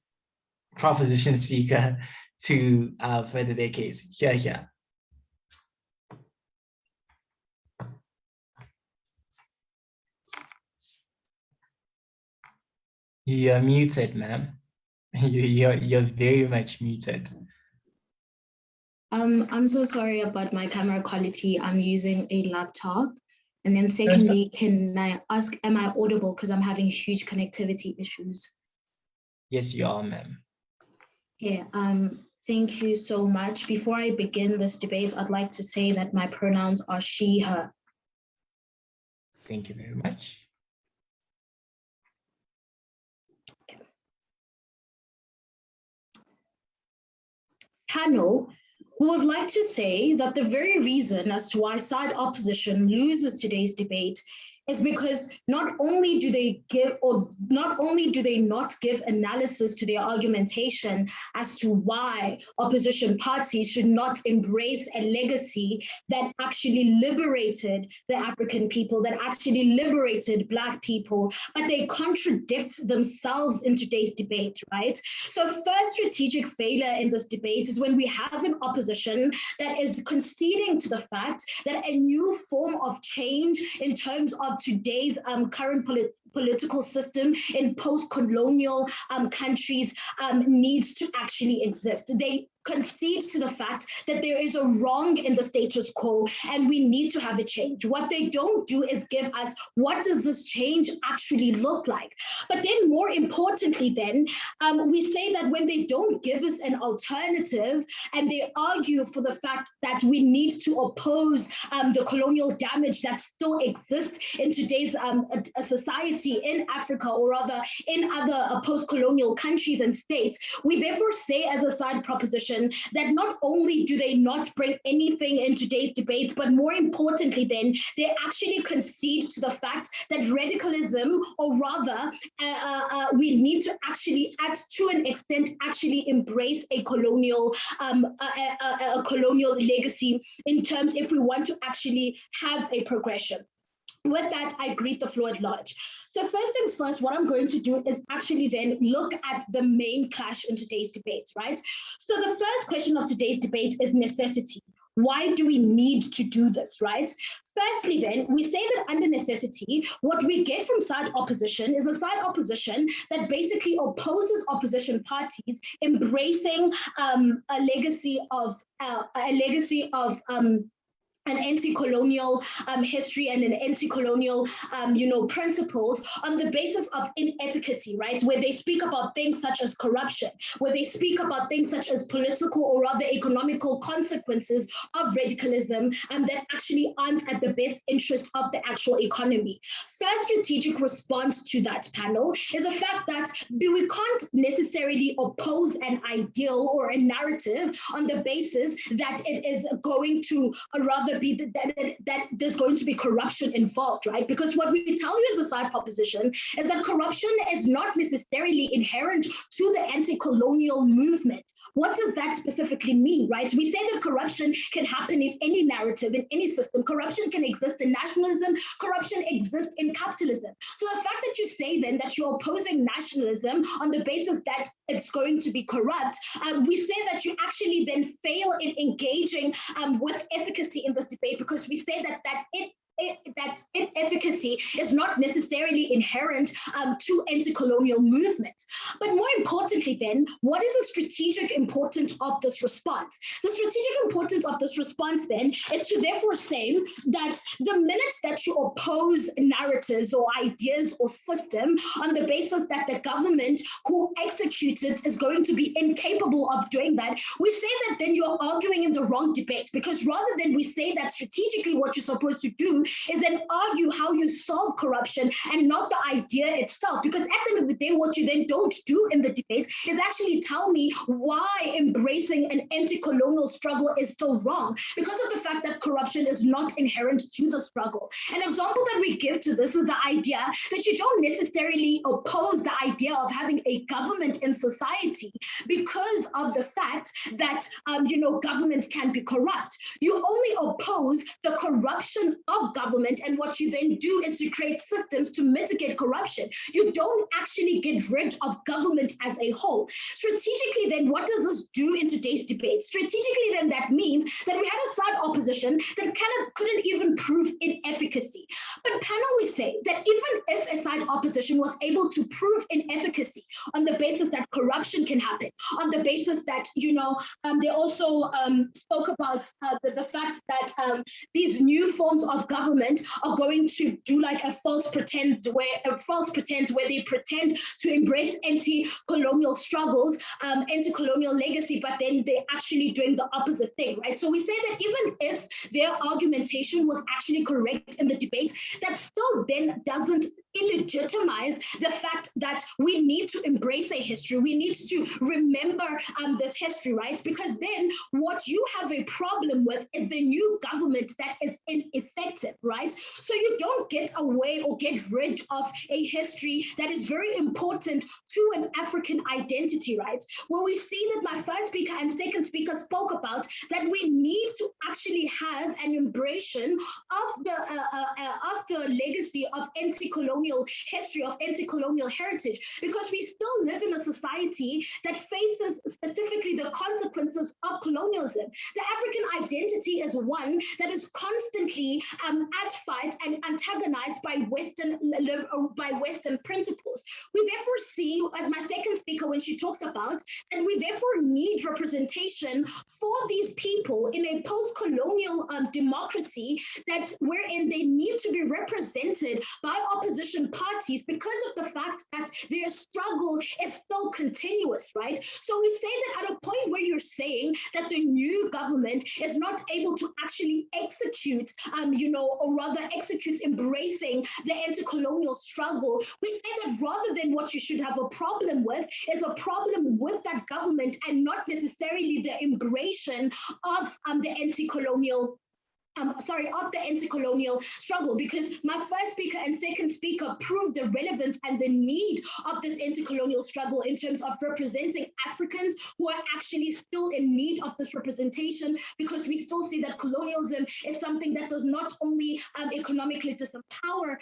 to further their case. Here. You're muted, ma'am. You're very much muted. I'm so sorry about my camera quality. I'm using a laptop. And then secondly, can I ask, am I audible? Because I'm having huge connectivity issues. Yes, you are, ma'am. Okay, thank you so much. Before I begin this debate, I'd like to say that my pronouns are she, her. Thank you very much. Panel, we would like to say that the very reason as to why side opposition loses today's debate is because not only do they not give analysis to their argumentation as to why opposition parties should not embrace a legacy that actually liberated the African people, that actually liberated Black people, but they contradict themselves in today's debate, right? So first strategic failure in this debate is when we have an opposition that is conceding to the fact that a new form of change in terms of today's current political system in post-colonial countries needs to actually exist. They concede to the fact that there is a wrong in the status quo and we need to have a change. What they don't do is give us what does this change actually look like. But then more importantly then, we say that when they don't give us an alternative and they argue for the fact that we need to oppose the colonial damage that still exists in today's society in Africa, or rather in other post-colonial countries and states, we therefore say as a side proposition opposition that not only do they not bring anything in today's debate, but more importantly then, they actually concede to the fact that radicalism, or rather, we need to actually, to an extent, actually embrace a colonial legacy in terms if we want to actually have a progression. With that, I greet the floor at large. So first things first, what I'm going to do is actually then look at the main clash in today's debate, right? So the first question of today's debate is necessity. Why do we need to do this, right? Firstly, then, we say that under necessity, what we get from side opposition is a side opposition that basically opposes opposition parties embracing a legacy of an anti-colonial history and an anti-colonial, principles on the basis of inefficacy, right? Where they speak about things such as corruption, where they speak about things such as political or rather economical consequences of radicalism that actually aren't at the best interest of the actual economy. First strategic response to that panel is the fact that we can't necessarily oppose an ideal or a narrative on the basis that it is going to rather be that there's going to be corruption involved, right? Because what we tell you as a side proposition is that corruption is not necessarily inherent to the anti-colonial movement. What does that specifically mean, right? We say that corruption can happen in any narrative, in any system. Corruption can exist in nationalism, corruption exists in capitalism. So the fact that you say then that you're opposing nationalism on the basis that it's going to be corrupt, we say that you actually then fail in engaging with efficacy in this debate, because we say that inefficacy is not necessarily inherent to anti-colonial movements. But more importantly then, what is the strategic importance of this response? The strategic importance of this response then is to therefore say that the minute that you oppose narratives or ideas or system on the basis that the government who executes it is going to be incapable of doing that, we say that then you're arguing in the wrong debate, because rather than we say that strategically what you're supposed to do is then argue how you solve corruption and not the idea itself. Because at the end of the day, what you then don't do in the debate is actually tell me why embracing an anti-colonial struggle is still wrong, because of the fact that corruption is not inherent to the struggle. An example that we give to this is the idea that you don't necessarily oppose the idea of having a government in society because of the fact that governments can be corrupt. You only oppose the corruption of government, and what you then do is to create systems to mitigate corruption. You don't actually get rid of government as a whole. Strategically then, what does this do in today's debate? Strategically then, that means that we had a side opposition that couldn't even prove inefficacy. But panel, we say that even if a side opposition was able to prove inefficacy on the basis that corruption can happen, on the basis that, they also spoke about the fact that these new forms of government are going to do like a false pretend where they pretend to embrace anti-colonial struggles, anti-colonial legacy, but then they're actually doing the opposite thing, right? So we say that even if their argumentation was actually correct in the debate, that still then doesn't illegitimize the fact that we need to embrace a history. We need to remember this history, right? Because then what you have a problem with is the new government that is ineffective, right? So you don't get away or get rid of a history that is very important to an African identity, right? Well, we see that my first speaker and second speaker spoke about that we need to actually have an embrace of the legacy of anti-colonial history, of anti-colonial heritage, because we still live in a society that faces specifically the consequences of colonialism. The African identity is one that is constantly at fight and antagonized by Western principles. We therefore see, as my second speaker, when she talks about, that we therefore need representation for these people in a post-colonial democracy, that wherein they need to be represented by opposition opposition parties because of the fact that their struggle is still continuous, right? So we say that at a point where you're saying that the new government is not able to actually execute, or rather execute embracing the anti-colonial struggle, we say that rather than what you should have a problem with is a problem with that government and not necessarily the embracing of the anti-colonial of the anti-colonial struggle, because my first speaker and second speaker proved the relevance and the need of this anti-colonial struggle in terms of representing Africans who are actually still in need of this representation, because we still see that colonialism is something that does not only economically disempower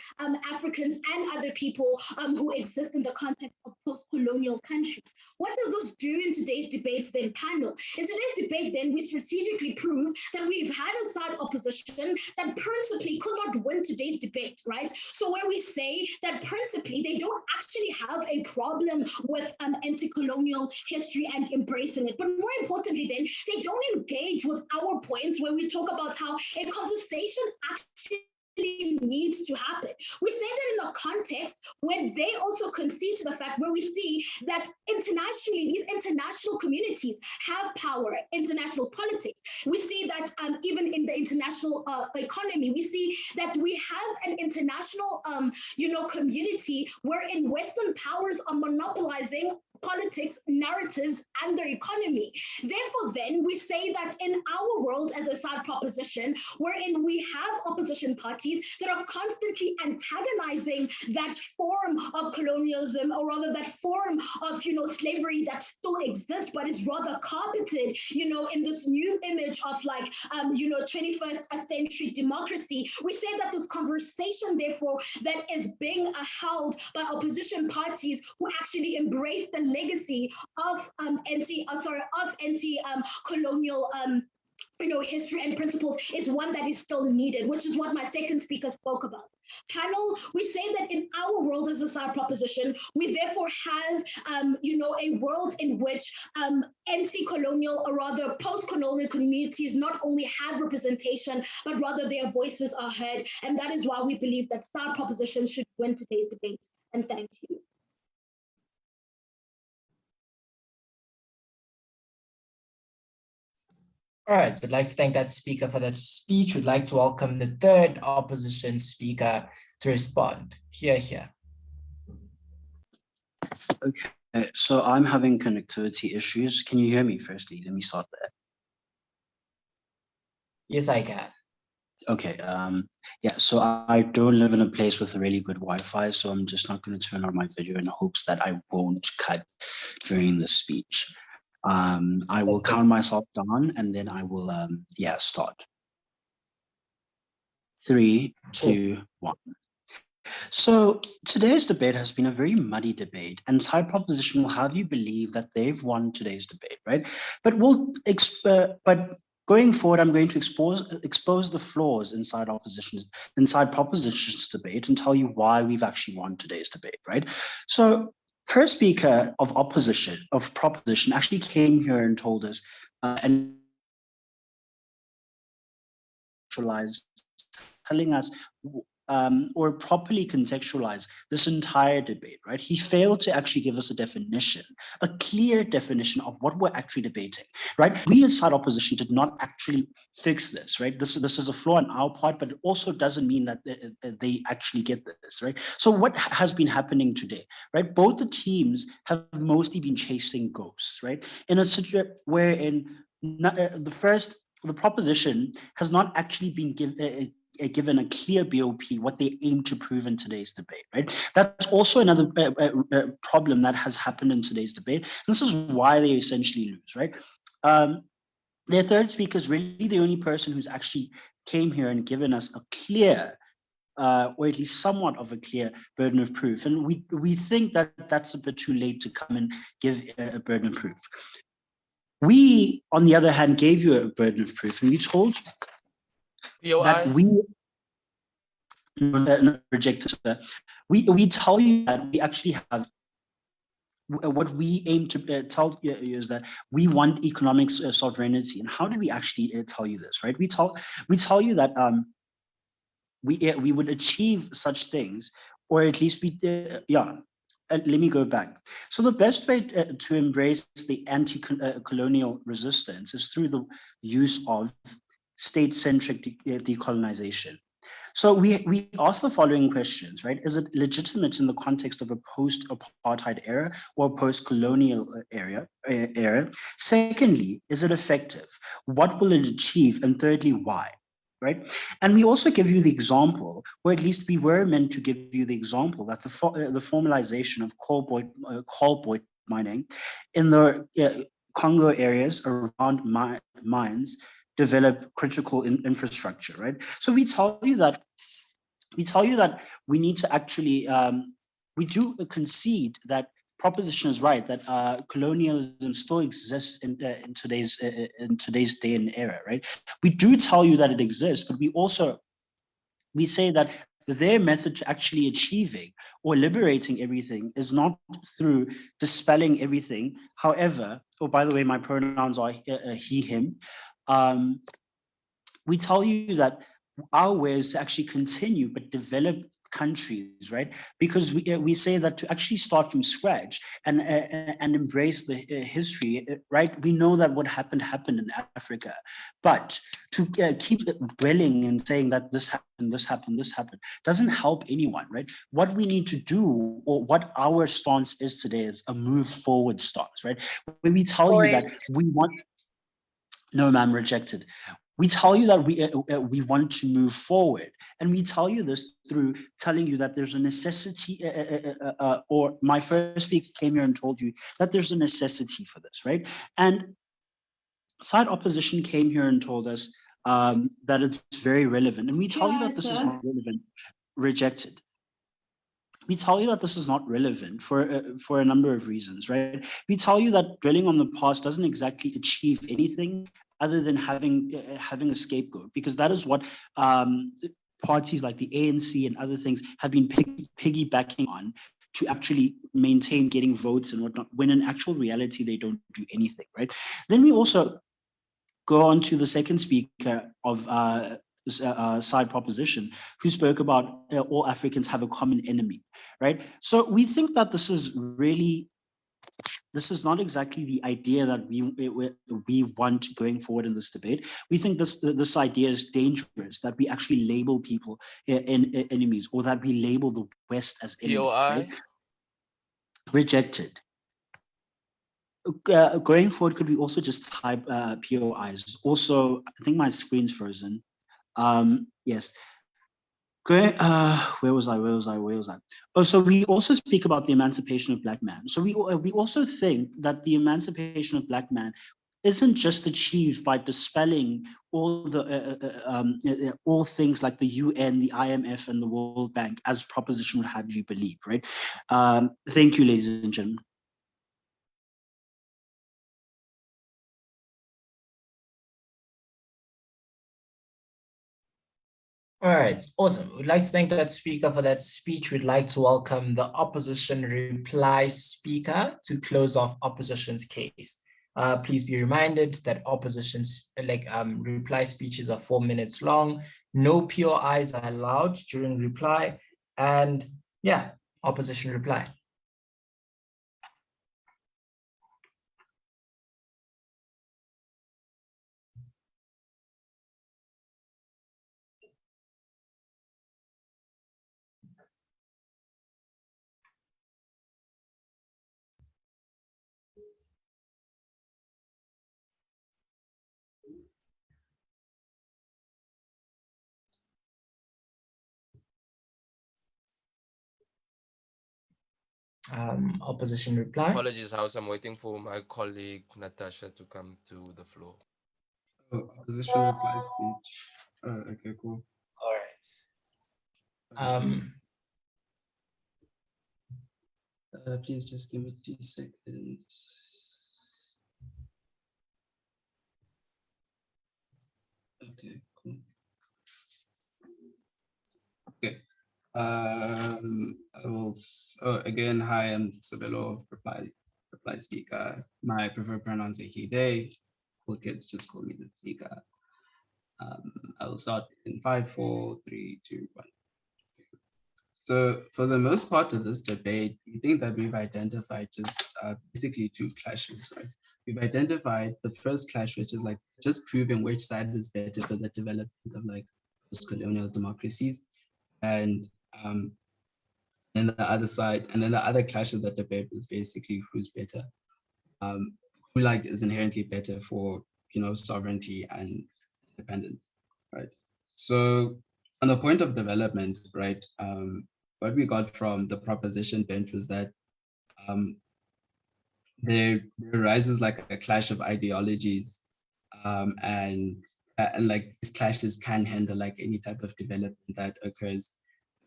Africans and other people who exist in the context of post-colonial countries. What does this do in today's debate then, panel? In today's debate then, we strategically prove that we've had a side opposition that principally could not win today's debate, right? So where we say that principally they don't actually have a problem with anti-colonial history and embracing it, but more importantly then, they don't engage with our points where we talk about how a conversation actually needs to happen. We say that in a context where they also concede to the fact where we see that internationally, these international communities have power, international politics. We see that even in the international economy, we see that we have an international, community wherein Western powers are monopolizing politics, narratives, and their economy. Therefore, then, we say that in our world as a side proposition, wherein we have opposition parties that are constantly antagonizing that form of colonialism, or rather that form of, slavery that still exists, but is rather carpeted, in this new image of 21st century democracy. We say that this conversation, therefore, that is being held by opposition parties who actually embrace the legacy of anti-colonial history and principles is one that is still needed, which is what my second speaker spoke about. Panel, we say that in our world as a side proposition, we therefore have, a world in which anti-colonial or rather post-colonial communities not only have representation, but rather their voices are heard. And that is why we believe that side propositions should win today's debate. And thank you. All right, so I'd like to thank that speaker for that speech. We'd like to welcome the third opposition speaker to respond. Here. Okay, so I'm having connectivity issues. Can you hear me firstly? Let me start there. Yes, I can. Okay, so I don't live in a place with a really good Wi-Fi, so I'm just not going to turn on my video in hopes that I won't cut during the speech. I will count myself down and then I will, start. 3, 2, 1. So today's debate has been a very muddy debate, and side proposition will have you believe that they've won today's debate, right? But going forward, I'm going to expose the flaws inside proposition's debate and tell you why we've actually won today's debate, right? So first speaker of proposition actually came here and told us and telling us or properly contextualize this entire debate, right? He failed to actually give us a clear definition of what we're actually debating, right? We as side opposition did not actually fix this, right? This is a flaw on our part, but it also doesn't mean that they actually get this, right? So what has been happening today, right? Both the teams have mostly been chasing ghosts, right? In a situation wherein the proposition has not actually been given a clear BOP, what they aim to prove in today's debate, right? That's also another problem that has happened in today's debate. This is why they essentially lose, right? Their third speaker is really the only person who's actually came here and given us a clear, or at least somewhat of a clear burden of proof. And we think that that's a bit too late to come and give a burden of proof. We, on the other hand, gave you a burden of proof, and we told you that we tell you that we actually have what we aim to tell you is that we want economic sovereignty. And how do we actually tell you this, right? We tell you that we would achieve such things or at least we, let me go back. So the best way to embrace the anti-colonial resistance is through the use of state-centric decolonization. So we ask the following questions, right? Is it legitimate in the context of a post-apartheid era or post-colonial era? Secondly, is it effective? What will it achieve? And thirdly, why? Right? And we also give you the example, or at least we were meant to give you the example, that the formalization of cobalt mining in the Congo areas around mines develop critical infrastructure, right? So we tell you that we need to actually, we do concede that proposition is right, that colonialism still exists in today's day and era, right? We do tell you that it exists, but we say that their method to actually achieving or liberating everything is not through dispelling everything. However, oh, by the way, my pronouns are he, him. We tell you that our way is to actually continue but develop countries, right? Because we say that to actually start from scratch and embrace the history, right? We know that what happened in Africa, but to keep dwelling and saying that this happened doesn't help anyone, right? What we need to do, or what our stance is today, is a move forward stance, right? When we tell you that we want, no, ma'am, rejected. We tell you that we want to move forward, and we tell you this through telling you that there's a necessity, or my first speaker came here and told you that there's a necessity for this, right? And side opposition came here and told us that it's very relevant, and we tell you that this is not relevant. Rejected. We tell you that this is not relevant for a number of reasons, right? We tell you that dwelling on the past doesn't exactly achieve anything other than having a scapegoat, because that is what parties like the ANC and other things have been piggybacking on to actually maintain getting votes and whatnot, when in actual reality they don't do anything, right? Then we also go on to the second speaker of side proposition, who spoke about all Africans have a common enemy, right? So we think that this is not exactly the idea that we want going forward in this debate. We think this idea is dangerous, that we actually label people in enemies, or that we label the West as enemies, right? Rejected. Going forward, could we also just type POIs? Also, I think my screen's frozen. Yes. Where was I? Oh, so we also speak about the emancipation of Black man. So we also think that the emancipation of Black man isn't just achieved by dispelling all the all things like the UN, the IMF, and the World Bank, as proposition would have you believe, right? Thank you, ladies and gentlemen. All right, awesome. We'd like to thank that speaker for that speech. We'd like to welcome the opposition reply speaker to close off opposition's case. Please be reminded that opposition's reply speeches are 4 minutes long. No POIs are allowed during reply. And yeah, opposition reply. Opposition reply. Apologies, House. I'm waiting for my colleague Natasha to come to the floor. Oh, opposition reply speech. Okay, cool. All right. Please just give me 2 seconds. Okay, cool. Okay. I will. Again, hi, I'm Sabelo, reply speaker. My preferred pronouns are he, they. Cool kids just call me the speaker. I will start in 5, 4, 3, 2, 1. So for the most part of this debate, we think that we've identified just basically two clashes, right? We've identified the first clash, which is like just proving which side is better for the development of like post-colonial democracies. And then the other side, and then the other clash of the debate was basically who's better. Who like is inherently better for, sovereignty and independence, right? So on the point of development, right, what we got from the proposition bench was that there arises like a clash of ideologies, and like these clashes can hinder like any type of development that occurs.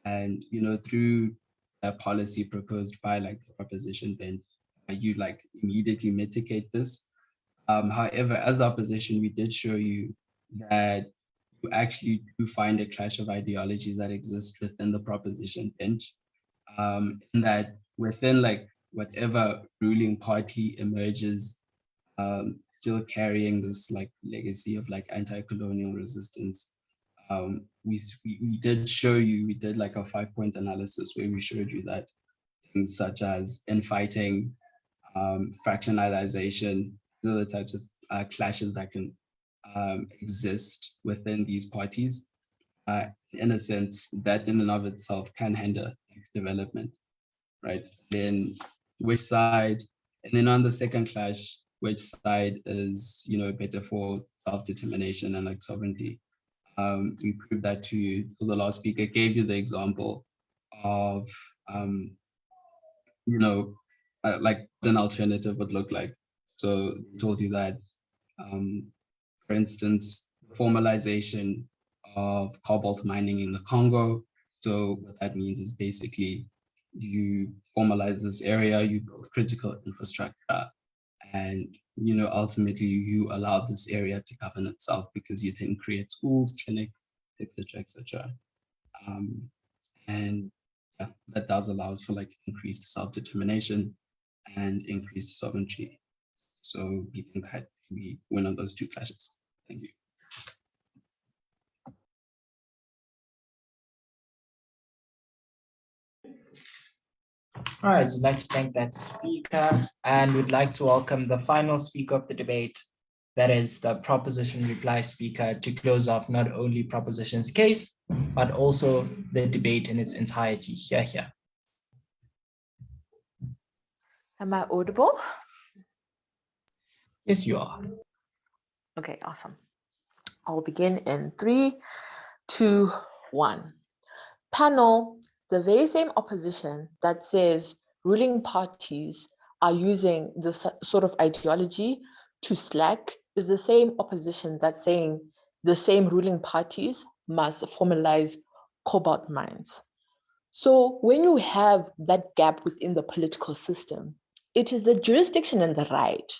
And through a policy proposed by like the proposition bench, you like immediately mitigate this. However, as opposition, we did show you that you actually do find a clash of ideologies that exist within the proposition bench, in that within like whatever ruling party emerges, still carrying this like legacy of like anti-colonial resistance. We did show you, we did like a 5-point analysis where we showed you that things such as infighting, fractionalization, these are the types of clashes that can exist within these parties. In a sense, that in and of itself can hinder development, right? Then which side, and then on the second clash, which side is better for self-determination and like sovereignty? We proved that to you. So the last speaker gave you the example of like what an alternative would look like. So he told you that, for instance, formalization of cobalt mining in the Congo. So what that means is basically you formalize this area, you build critical infrastructure, and ultimately you allow this area to govern itself because you then create schools, clinics, etc., etc. And yeah, that does allow for like increased self-determination and increased sovereignty. So we think that we win on those two clashes. Thank you. All right, so I'd like to thank that speaker, and we'd like to welcome the final speaker of the debate, that is the proposition reply speaker, to close off not only proposition's case, but also the debate in its entirety. Here. Am I audible? Yes, you are. Okay, awesome. I'll begin in 3, 2, 1. Panel, the very same opposition that says ruling parties are using this sort of ideology to slack is the same opposition that's saying the same ruling parties must formalize cobalt mines. So when you have that gap within the political system, it is the jurisdiction and the right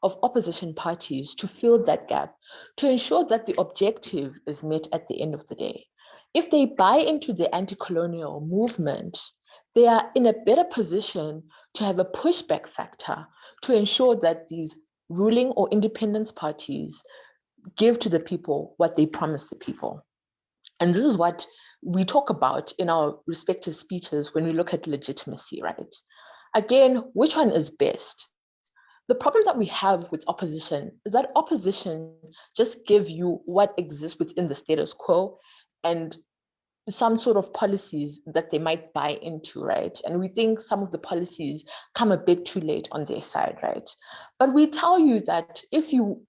of opposition parties to fill that gap, to ensure that the objective is met at the end of the day. If they buy into the anti-colonial movement, they are in a better position to have a pushback factor to ensure that these ruling or independence parties give to the people what they promise the people. And this is what we talk about in our respective speeches when we look at legitimacy, right? Again, which one is best? The problem that we have with opposition is that opposition just give you what exists within the status quo and some sort of policies that they might buy into, right? And we think some of the policies come a bit too late on their side, right? But we tell you that if you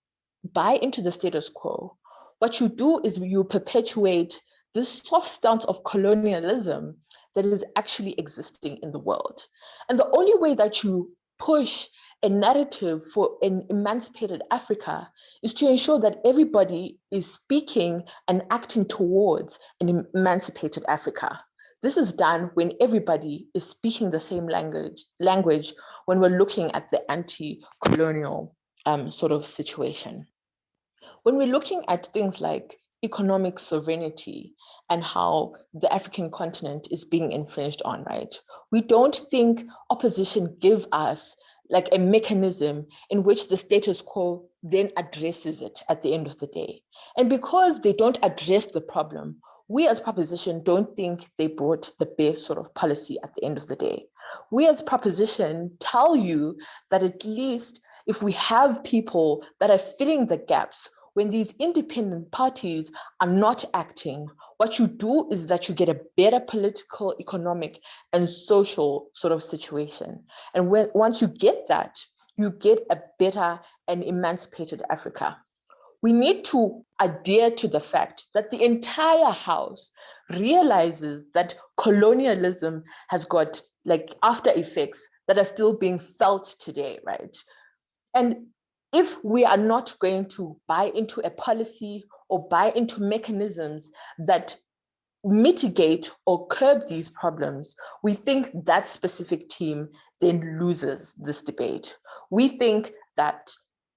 buy into the status quo, what you do is you perpetuate this soft stance of colonialism that is actually existing in the world. And the only way that you push a narrative for an emancipated Africa is to ensure that everybody is speaking and acting towards an emancipated Africa. This is done when everybody is speaking the same language when we're looking at the anti-colonial sort of situation. When we're looking at things like economic sovereignty and how the African continent is being infringed on, right? We don't think opposition give us like a mechanism in which the status quo then addresses it at the end of the day. And because they don't address the problem, we as proposition don't think they brought the best sort of policy at the end of the day. We as proposition tell you that at least if we have people that are filling the gaps, when these independent parties are not acting, what you do is that you get a better political, economic, and social sort of situation. And once you get that, you get a better and emancipated Africa. We need to adhere to the fact that the entire House realizes that colonialism has got like after effects that are still being felt today, right? And if we are not going to buy into a policy or buy into mechanisms that mitigate or curb these problems, we think that specific team then loses this debate. We think that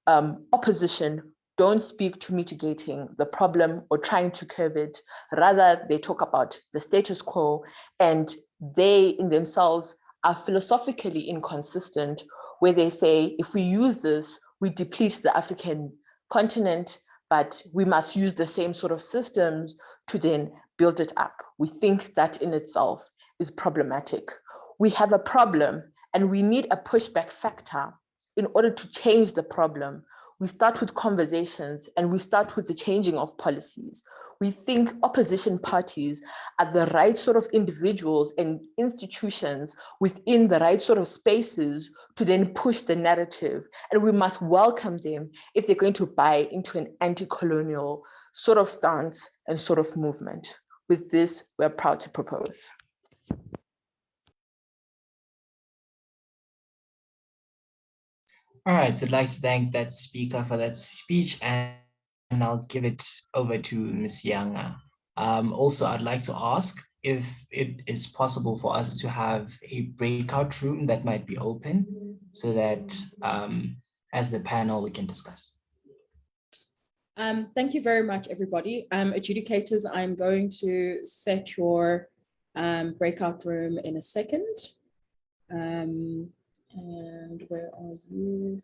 opposition don't speak to mitigating the problem or trying to curb it. Rather, they talk about the status quo, and they in themselves are philosophically inconsistent, where they say, if we use this, we deplete the African continent, but we must use the same sort of systems to then build it up. We think that in itself is problematic. We have a problem and we need a pushback factor in order to change the problem. We start with conversations and we start with the changing of policies. We think opposition parties are the right sort of individuals and institutions within the right sort of spaces to then push the narrative. And we must welcome them if they're going to buy into an anti-colonial sort of stance and sort of movement. With this, we're proud to propose. All right, so I'd like to thank that speaker for that speech, and I'll give it over to Ms. Yanga. Also, I'd like to ask if it is possible for us to have a breakout room that might be open so that as the panel, we can discuss. Thank you very much, everybody. Adjudicators, I'm going to set your breakout room in a second. And where are you?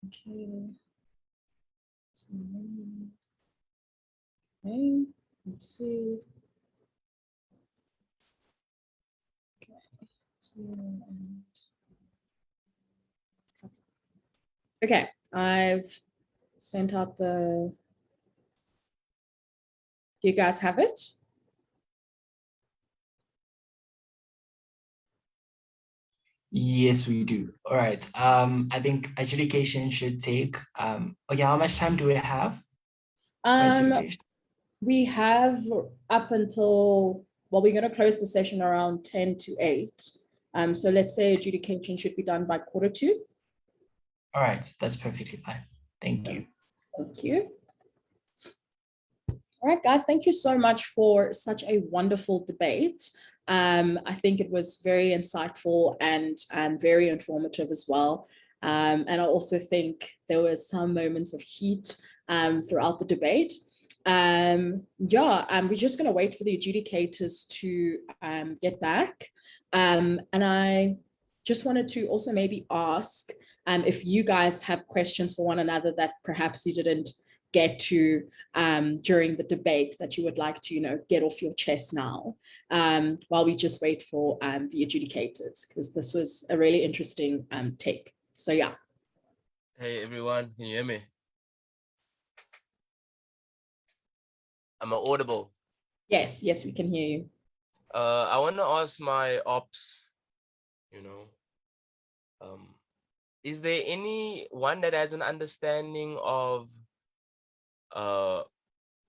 Okay. Okay, let's see. Okay, so, okay, I've sent out the, do you guys have it? Yes, we do. All right. I think adjudication should take, okay, how much time do we have? We have up until, well, we're going to close the session around 10 to 8. So let's say adjudication should be done by 1:45. All right, that's perfectly fine. Thank you. Thank you. All right, guys, thank you so much for such a wonderful debate. I think it was very insightful and very informative as well. And I also think there were some moments of heat throughout the debate. We're just going to wait for the adjudicators to get back. And I just wanted to also maybe ask if you guys have questions for one another that perhaps you didn't get to during the debate that you would like to, get off your chest now, while we just wait for the adjudicators, because this was a really interesting take. So yeah. Hey everyone, can you hear me? Am I audible? Yes, we can hear you. I want to ask my ops, is there anyone that has an understanding of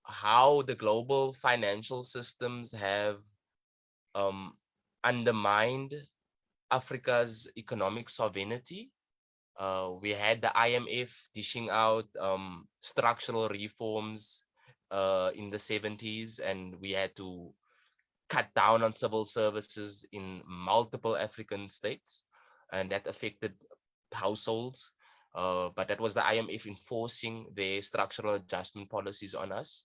how the global financial systems have undermined Africa's economic sovereignty? We had the IMF dishing out structural reforms in the 70s, and we had to cut down on civil services in multiple African states, and that affected households. But that was the IMF enforcing their structural adjustment policies on us.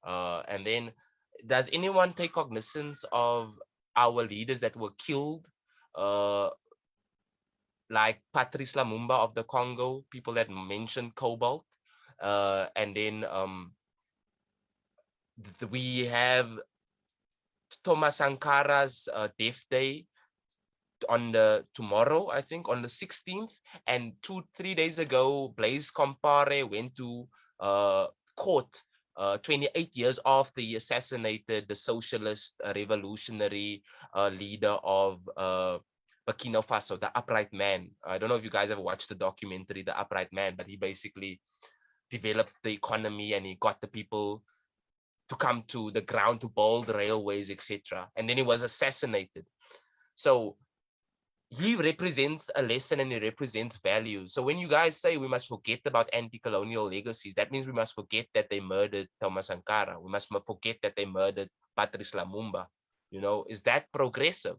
And then, does anyone take cognizance of our leaders that were killed like Patrice Lumumba of the Congo, people that mentioned cobalt. And then we have Thomas Sankara's death day on the tomorrow, I think on the 16th, and 2-3 days ago, Blaise Compaoré went to court 28 years after he assassinated the socialist revolutionary leader of Burkina Faso, the Upright Man. I don't know if you guys ever watched the documentary, The Upright Man, but he basically developed the economy and he got the people to come to the ground to build railways, etc. And then he was assassinated. So he represents a lesson and he represents values. So when you guys say we must forget about anti-colonial legacies, that means we must forget that they murdered Thomas Sankara. We must forget that they murdered Patrice Lumumba. You know, is that progressive?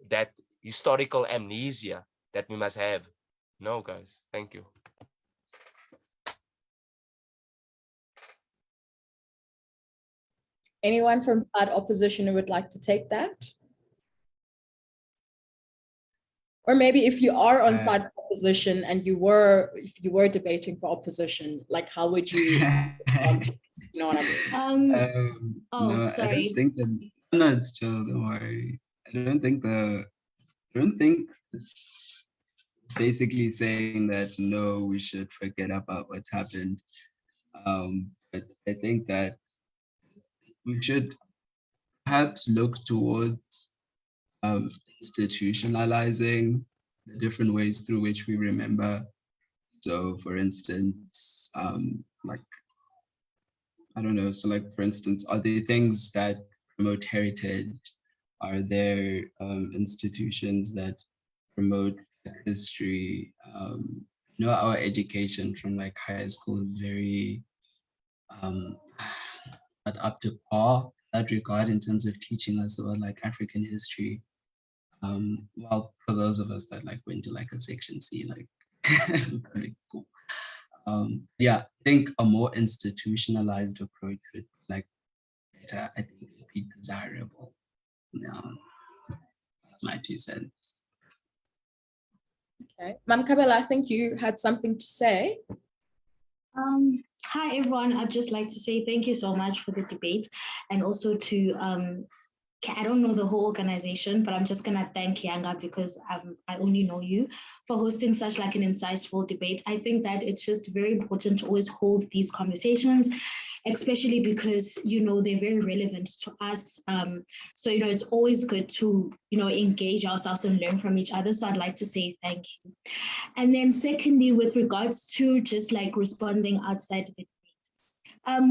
That historical amnesia that we must have? No, guys. Thank you. Anyone from that opposition who would like to take that? Or maybe if you are on side of opposition and if you were debating for opposition, like how would you want to, you know what I mean? No, sorry. I don't think that. No, it's chill. Don't worry. I don't think it's basically saying that no, we should forget about what's happened. But I think that we should perhaps look towards institutionalizing the different ways through which we remember. So, for instance, like, I don't know. So, like, for instance, are there things that promote heritage? Are there institutions that promote history? You know, our education from like high school is very not up to par in that regard in terms of teaching us about like African history. Well, for those of us that like went to like a section C, like pretty cool. Yeah, I think a more institutionalized approach would like better, I think would be desirable. No, that's my 2 cents. Okay, Mam Kabela, I think you had something to say. Hi everyone, I'd just like to say thank you so much for the debate, and also to I don't know the whole organization, but I'm just gonna thank Yanga because I only know you for hosting such like an insightful debate. I think that it's just very important to always hold these conversations, especially because, you know, they're very relevant to us. So, you know, it's always good to, you know, engage ourselves and learn from each other. So I'd like to say thank you. And then secondly, with regards to just like responding outside the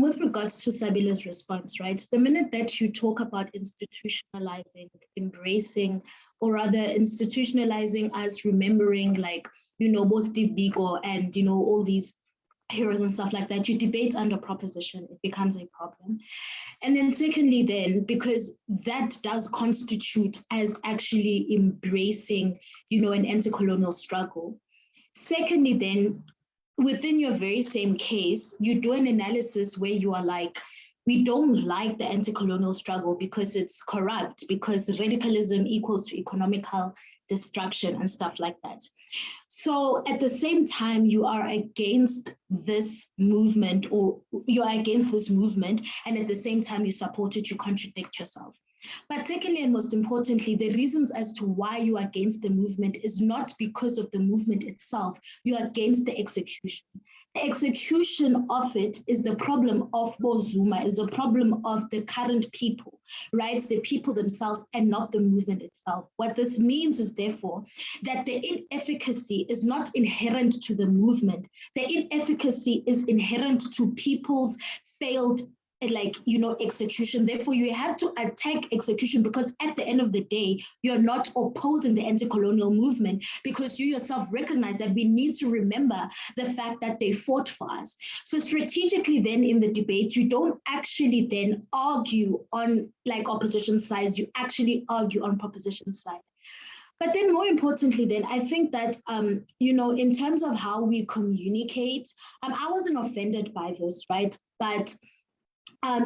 with regards to Sabilo's response, right? The minute that you talk about institutionalizing, embracing, or rather institutionalizing us remembering, like, you know, both Steve Biko and, you know, all these heroes and stuff like that, you debate under proposition, it becomes a problem. And then secondly, then, because that does constitute as actually embracing, you know, an anti-colonial struggle. Secondly, then, within your very same case, you do an analysis where you are like, we don't like the anti-colonial struggle because it's corrupt, because radicalism equals to economical destruction and stuff like that. So at the same time, you are against this movement, or you are against this movement, and at the same time you support it, you contradict yourself. But secondly, and most importantly, the reasons as to why you are against the movement is not because of the movement itself. You are against the execution. The execution of it is the problem of Bozuma, is the problem of the current people, right? The people themselves and not the movement itself. What this means is therefore that the inefficacy is not inherent to the movement. The inefficacy is inherent to people's failed, like, you know, execution. Therefore, you have to attack execution, because at the end of the day, you're not opposing the anti-colonial movement, because you yourself recognize that we need to remember the fact that they fought for us. So strategically then in the debate, you don't actually then argue on like opposition sides, you actually argue on proposition side. But then more importantly, then I think that, you know, in terms of how we communicate, I wasn't offended by this, right? But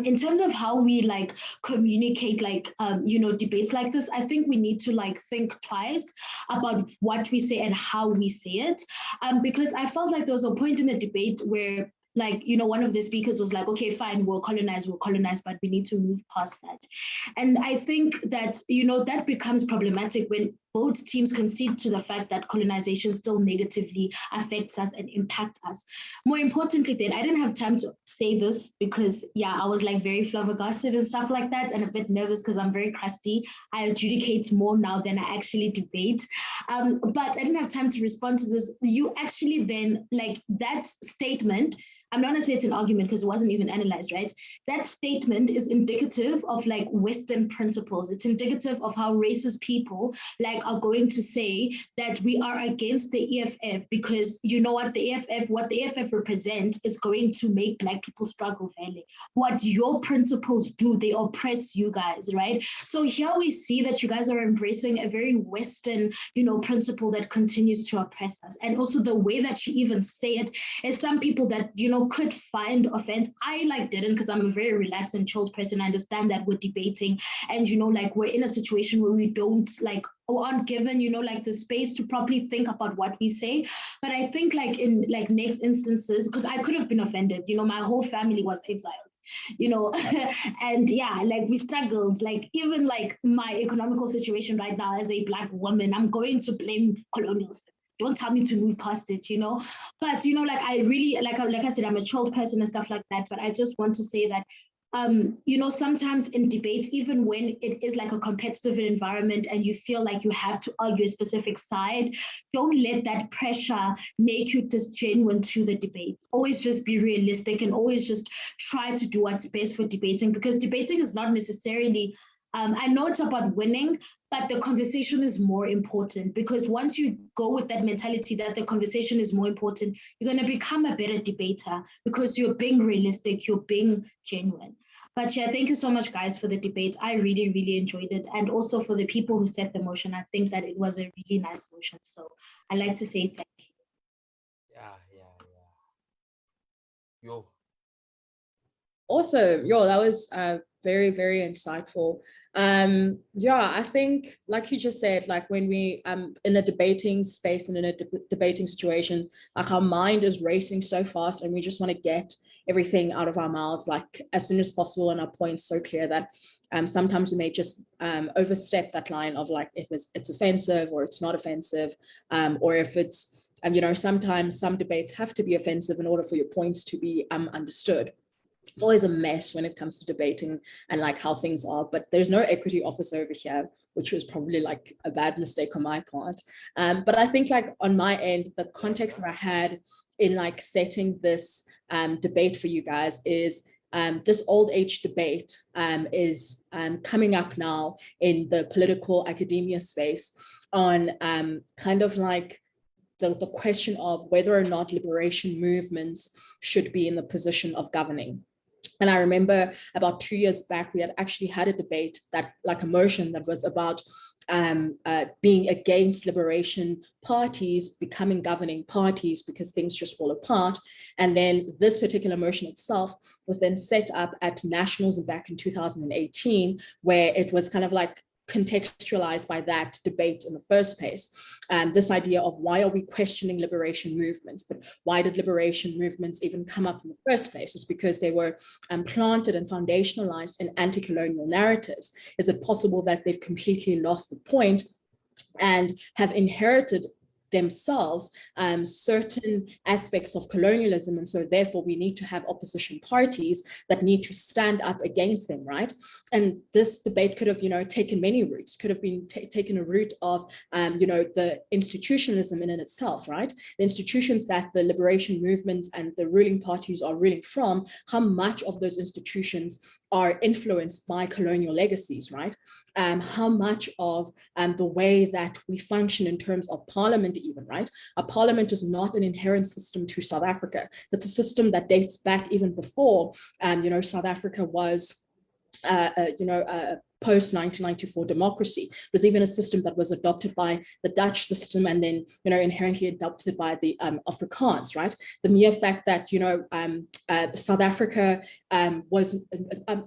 in terms of how we like communicate like debates like this, I think we need to like think twice about what we say and how we say it, because I felt like there was a point in the debate where like one of the speakers was like, okay, fine, we'll colonize, but we need to move past that. And I think that that becomes problematic when both teams concede to the fact that colonization still negatively affects us and impacts us. More importantly, then, I didn't have time to say this because, I was like very flabbergasted and stuff like that, and a bit nervous because I'm very crusty. I adjudicate more now than I actually debate. But I didn't have time to respond to this. You actually then, like that statement, I'm not gonna say it's an argument because it wasn't even analyzed, right? That statement is indicative of like Western principles. It's indicative of how racist people like are going to say that we are against the EFF because you know what the EFF represent is going to make Black people struggle fairly. What your principles do, they oppress you guys, right? So here we see that you guys are embracing a very Western, principle that continues to oppress us. And also the way that you even say it is some people that, could find offense. I like didn't because I'm a very relaxed and chilled person. I understand that we're debating and, like we're in a situation where we don't like or aren't given, like the space to properly think about what we say. But I think like in like next instances, because I could have been offended, my whole family was exiled. And like we struggled, like even like my economical situation right now as a Black woman, I'm going to blame colonialism. Don't tell me to move past it, But, like I really, like I said, I'm a chilled person and stuff like that. But I just want to say that, sometimes in debates, even when it is like a competitive environment and you feel like you have to argue a specific side, don't let that pressure make you disgenuine to the debate. Always just be realistic and always just try to do what's best for debating, because debating is not necessarily, I know it's about winning, but the conversation is more important, because once you go with that mentality that the conversation is more important, you're going to become a better debater because you're being realistic, you're being genuine. But thank you so much, guys, for the debate. I really, really enjoyed it. And also for the people who set the motion, I think that it was a really nice motion. So I'd like to say thank you. Yeah. Yo. Awesome. That was very, very insightful. I think, like you just said, like when we in a debating space and in a debating situation, like our mind is racing so fast and we just want to get everything out of our mouths like as soon as possible, and our points so clear that sometimes we may just overstep that line of like if it's offensive or it's not offensive, or if it's sometimes some debates have to be offensive in order for your points to be understood. It's always a mess when it comes to debating and like how things are, but there's no equity officer over here, which was probably like a bad mistake on my part. But I think like on my end, the context that I had in like setting this debate for you guys is this old age debate is coming up now in the political academia space on kind of like the question of whether or not liberation movements should be in the position of governing. And I remember about 2 years back, we had actually had a debate that like a motion that was about being against liberation parties becoming governing parties because things just fall apart. And then this particular motion itself was then set up at nationals back in 2018, where it was kind of like contextualized by that debate in the first place. This idea of why are we questioning liberation movements, but why did liberation movements even come up in the first place? It's because they were planted and foundationalized in anti-colonial narratives. Is it possible that they've completely lost the point and have inherited themselves certain aspects of colonialism, and so therefore we need to have opposition parties that need to stand up against them, right? And this debate could have taken many routes, could have been taken a route of the institutionalism in itself, right? The institutions that the liberation movements and the ruling parties are ruling from, how much of those institutions are influenced by colonial legacies, right? How much of the way that we function in terms of parliament even, right? A parliament is not an inherent system to South Africa. That's a system that dates back even before, South Africa was post-1994 democracy. It was even a system that was adopted by the Dutch system and then, inherently adopted by the Afrikaans, right? The mere fact that, South Africa was,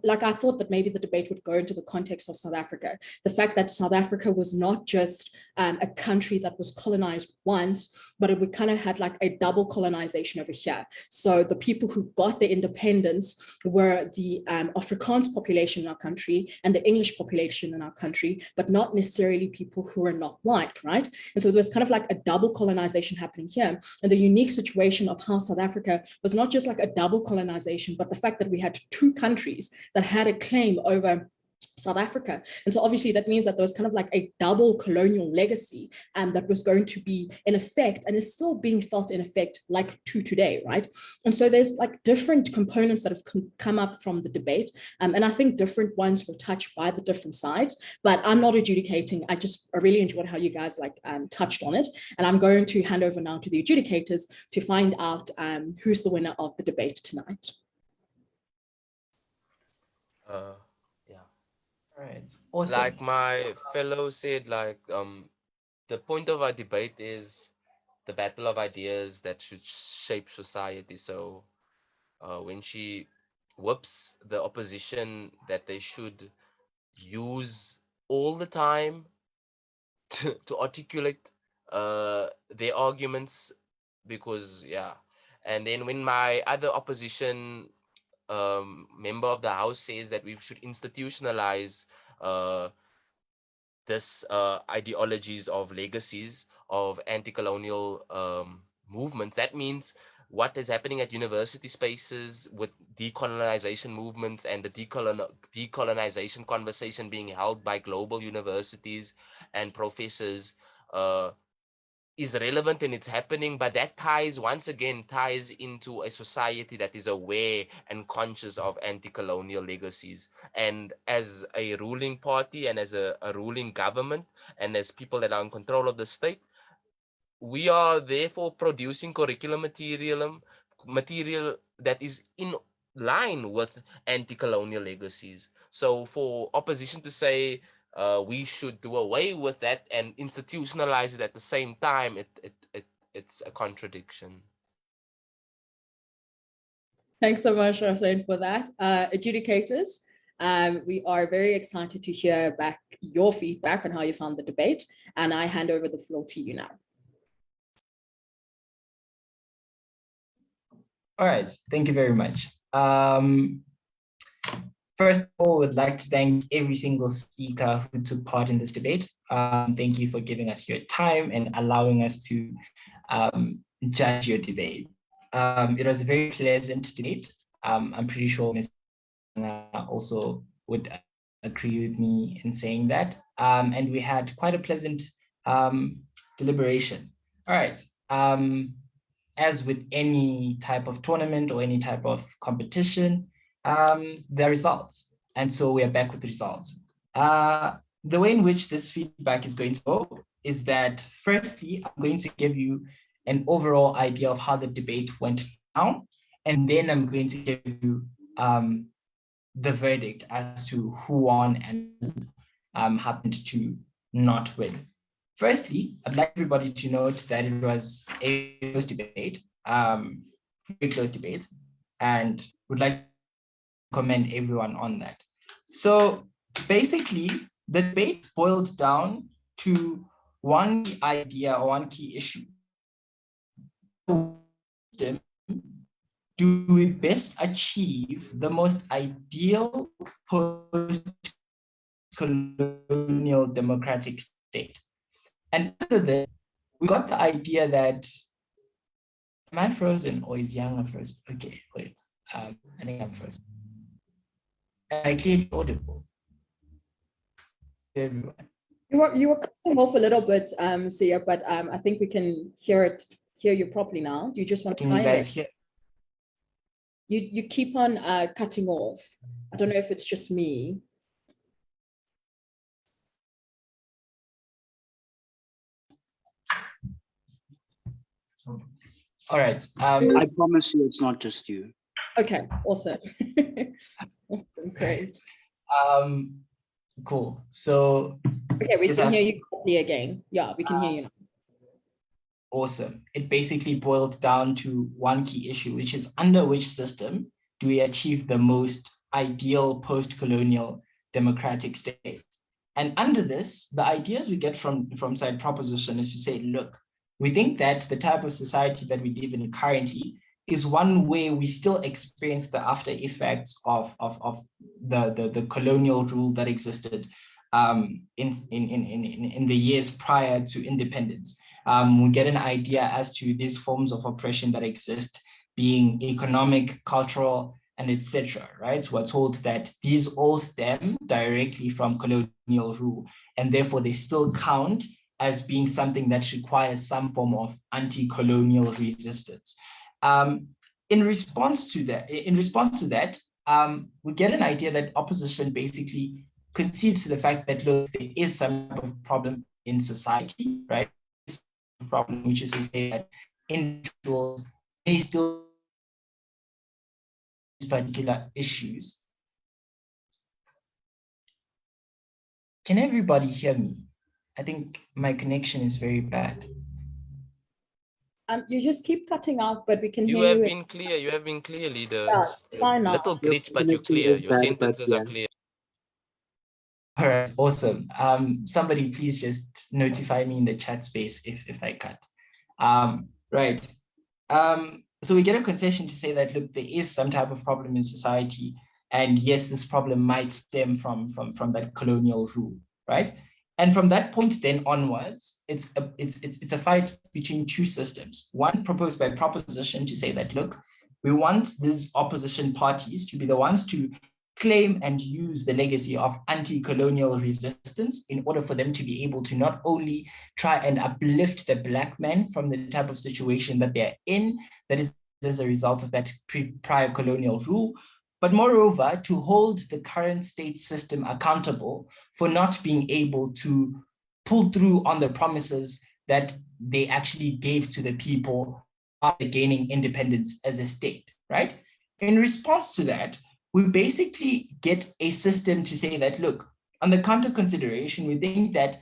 like, I thought that maybe the debate would go into the context of South Africa. The fact that South Africa was not just a country that was colonized once, but we kind of had like a double colonization over here. So the people who got their independence were the Afrikaans population in our country and the English population in our country, but not necessarily people who are not white, right? And so there was kind of like a double colonization happening here. And the unique situation of how South Africa was not just like a double colonization, but the fact that we had two countries that had a claim over South Africa. And so obviously that means that there was kind of like a double colonial legacy that was going to be in effect and is still being felt in effect like to today, right? And so there's like different components that have come up from the debate. And I think different ones were touched by the different sides, but I'm not adjudicating. I really enjoyed how you guys touched on it. And I'm going to hand over now to the adjudicators to find out who's the winner of the debate tonight. Right. Awesome. Like my fellow said, the point of our debate is the battle of ideas that should shape society. So when she whips the opposition that they should use all the time to articulate their arguments, because and then when my other opposition member of the House says that we should institutionalize this ideologies of legacies of anti-colonial movements, that means what is happening at university spaces with decolonization movements and the decolonization conversation being held by global universities and professors is relevant and it's happening, but that once again ties into a society that is aware and conscious of anti-colonial legacies. And as a ruling party and as a ruling government and as people that are in control of the state, we are therefore producing curriculum material that is in line with anti-colonial legacies. So for opposition to say we should do away with that and institutionalize it at the same time, it's a contradiction. Thanks so much, Rosalind, for that. Adjudicators, we are very excited to hear back your feedback on how you found the debate, and I hand over the floor to you now. All right, thank you very much. First of all, I would like to thank every single speaker who took part in this debate. Thank you for giving us your time and allowing us to judge your debate. It was a very pleasant debate. I'm pretty sure Ms. also would agree with me in saying that. And we had quite a pleasant deliberation. All right. As with any type of tournament or any type of competition, the results. And so we are back with the results. The way in which this feedback is going to go is that firstly, I'm going to give you an overall idea of how the debate went down, and then I'm going to give you the verdict as to who won and happened to not win. Firstly, I'd like everybody to note that it was a close debate, very close debate, and would like to commend everyone on that. So basically, the debate boiled down to one key idea or one key issue. Do we best achieve the most ideal post-colonial democratic state? And after this, we got the idea that, am I frozen or is Younger frozen? Okay, wait, I think I'm frozen. Am I clearly audible? Everyone. You were cutting off a little bit, Sia, but I think we can hear you properly now. Do you just want to Can you guys hear? You keep on cutting off. I don't know if it's just me. All right. I promise you it's not just you. Okay, awesome. Awesome, great. Cool. So Okay, we Yes, can I've hear seen- you clearly again. Yeah, we can hear you now. awesome. It basically boiled down to one key issue, which is under which system do we achieve the most ideal post-colonial democratic state? And under this, the ideas we get from side proposition is to say, look, we think that the type of society that we live in currently is one where we still experience the after effects of the colonial rule that existed in the years prior to independence. We get an idea as to these forms of oppression that exist, being economic, cultural, and etc. Right? So we're told that these all stem directly from colonial rule, and therefore they still count as being something that requires some form of anti-colonial resistance. In response to that, we get an idea that opposition basically concedes to the fact that, look, there is some type of problem in society, right? Problem, which is to say that individuals may still particular issues. Can everybody hear me? I think my connection is very bad. You just keep cutting out, but we can You hear have you. been clear. You have been clear, leader. Yeah, It's it's fine now. little Your glitch, but you're connection clear. is Your bad, but sentences yeah. are clear. All right, awesome. Somebody please just notify me in the chat space if I cut. Right. So we get a concession to say that, look, there is some type of problem in society. And yes, this problem might stem from that colonial rule, right? And from that point then onwards, it's a fight between two systems. One proposed by proposition to say that, look, we want these opposition parties to be the ones to claim and use the legacy of anti-colonial resistance in order for them to be able to not only try and uplift the Black man from the type of situation that they're in, that is as a result of that prior colonial rule, but moreover, to hold the current state system accountable for not being able to pull through on the promises that they actually gave to the people after gaining independence as a state, right? In response to that, we basically get a system to say that, look, on the counter consideration, we think that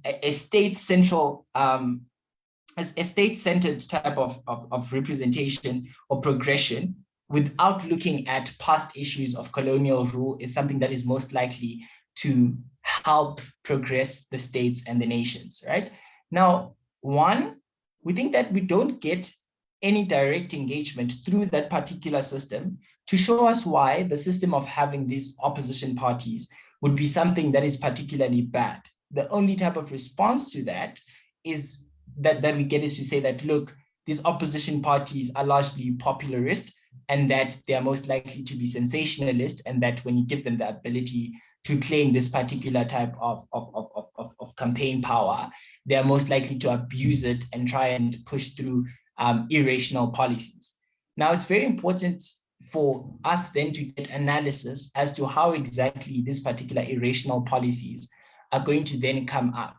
a state-central, a state-centered type of representation or progression without looking at past issues of colonial rule is something that is most likely to help progress the states and the nations, right? Now, one, we think that we don't get any direct engagement through that particular system to show us why the system of having these opposition parties would be something that is particularly bad. The only type of response to that is that we get is to say that, look, these opposition parties are largely popularist and that they are most likely to be sensationalist, and that when you give them the ability to claim this particular type of campaign power, they are most likely to abuse it and try and push through irrational policies. Now, it's very important for us then to get analysis as to how exactly these particular irrational policies are going to then come up,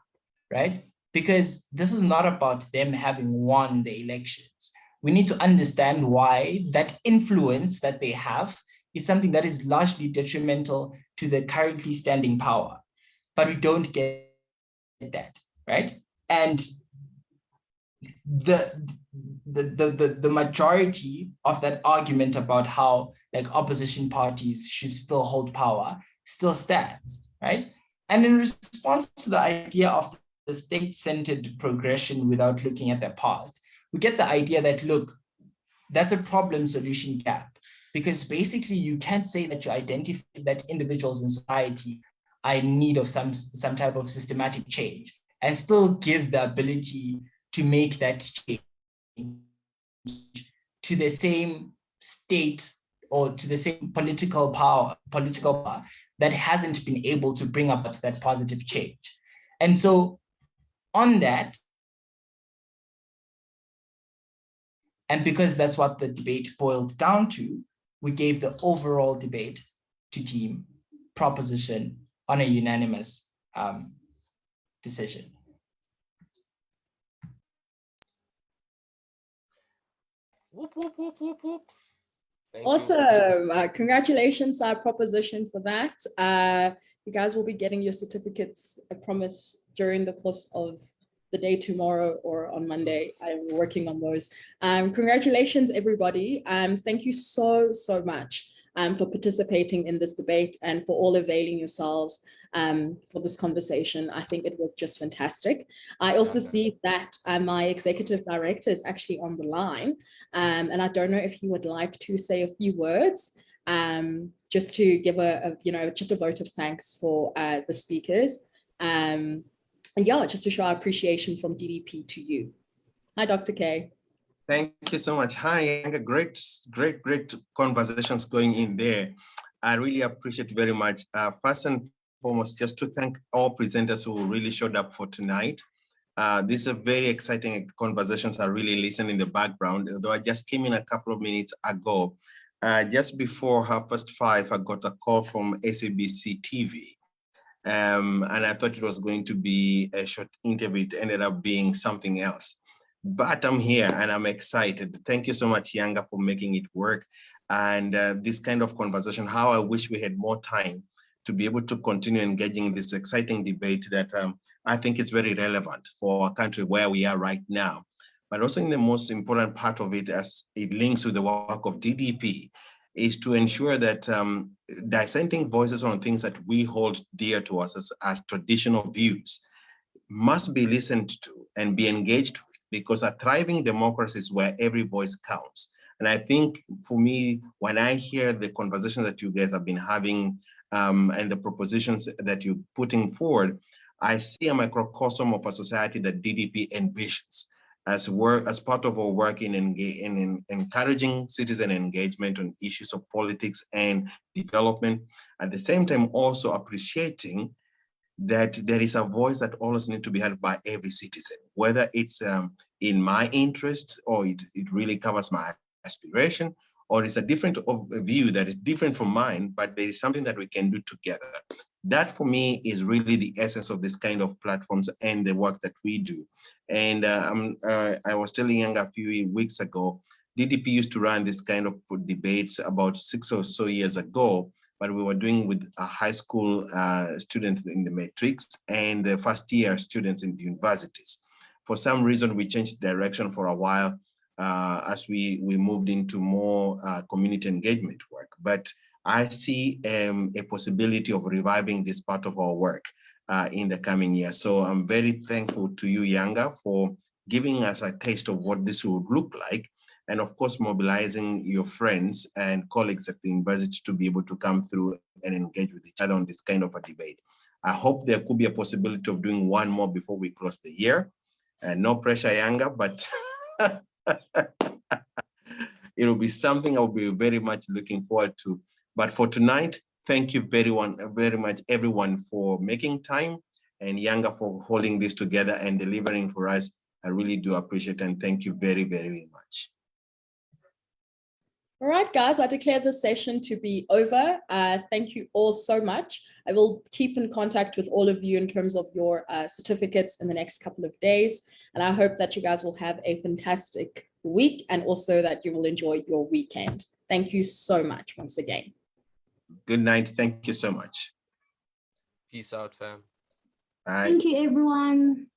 right? Because this is not about them having won the elections. We need to understand why that influence that they have is something that is largely detrimental to the currently standing power. But we don't get that, right? And the majority of that argument about how like opposition parties should still hold power still stands, right? And in response to the idea of the state-centered progression without looking at the past, we get the idea that, look, that's a problem solution gap, because basically you can't say that you identify that individuals in society are in need of some type of systematic change and still give the ability to make that change to the same state or to the same political power that hasn't been able to bring about that positive change. And so on that, and because that's what the debate boiled down to, we gave the overall debate to team proposition on a unanimous decision. Whoop, whoop, whoop, whoop, whoop. Thank you. Awesome. Congratulations, our proposition for that. You guys will be getting your certificates, I promise, during the course of the day tomorrow or on Monday. I'm working on those. Congratulations, everybody. Thank you so much for participating in this debate and for all availing yourselves for this conversation. I think it was just fantastic. I also see that my executive director is actually on the line, and I don't know if he would like to say a few words, just to give just a vote of thanks for the speakers. And yeah, just to show our appreciation from DDP to you. Hi, Dr. K. Thank you so much. Hi, great conversations going in there. I really appreciate very much. First and foremost, just to thank all presenters who really showed up for tonight. These are very exciting conversations. I really listen in the background, although I just came in a couple of minutes ago. Just before 5:30, I got a call from SABC TV. And I thought it was going to be a short interview. It ended up being something else. But I'm here and I'm excited. Thank you so much, Yanga, for making it work. And this kind of conversation, how I wish we had more time to be able to continue engaging in this exciting debate that I think is very relevant for our country where we are right now. But also in the most important part of it, as it links to the work of DDP, is to ensure that dissenting voices on things that we hold dear to us as traditional views must be listened to and be engaged with, because a thriving democracy is where every voice counts. And I think for me, when I hear the conversation that you guys have been having and the propositions that you're putting forward, I see a microcosm of a society that DDP envisions as part of our work in encouraging citizen engagement on issues of politics and development. At the same time, also appreciating that there is a voice that always needs to be heard by every citizen, whether it's in my interest or it really covers my aspiration, or it's a different view that is different from mine, but there is something that we can do together. That for me is really the essence of this kind of platforms and the work that we do. And I was telling Yanga a few weeks ago, DDP used to run this kind of debates about 6 or so years ago, but we were doing with a high school students in the matrix and the first year students in the universities. For some reason, we changed direction for a while as we moved into more community engagement work. But I see a possibility of reviving this part of our work in the coming year. So I'm very thankful to you, Yanga, for giving us a taste of what this would look like. And of course, mobilizing your friends and colleagues at the university to be able to come through and engage with each other on this kind of a debate. I hope there could be a possibility of doing one more before we close the year. And no pressure, Yanga, but it'll be something I'll be very much looking forward to. But for tonight, thank you very much, everyone, for making time, and Yanga for holding this together and delivering for us. I really do appreciate it, and thank you very, very much. All right, guys, I declare this session to be over. Thank you all so much. I will keep in contact with all of you in terms of your certificates in the next couple of days. And I hope that you guys will have a fantastic week and also that you will enjoy your weekend. Thank you so much once again. Good night. Thank you so much. Peace out, fam. Bye. Thank you, everyone.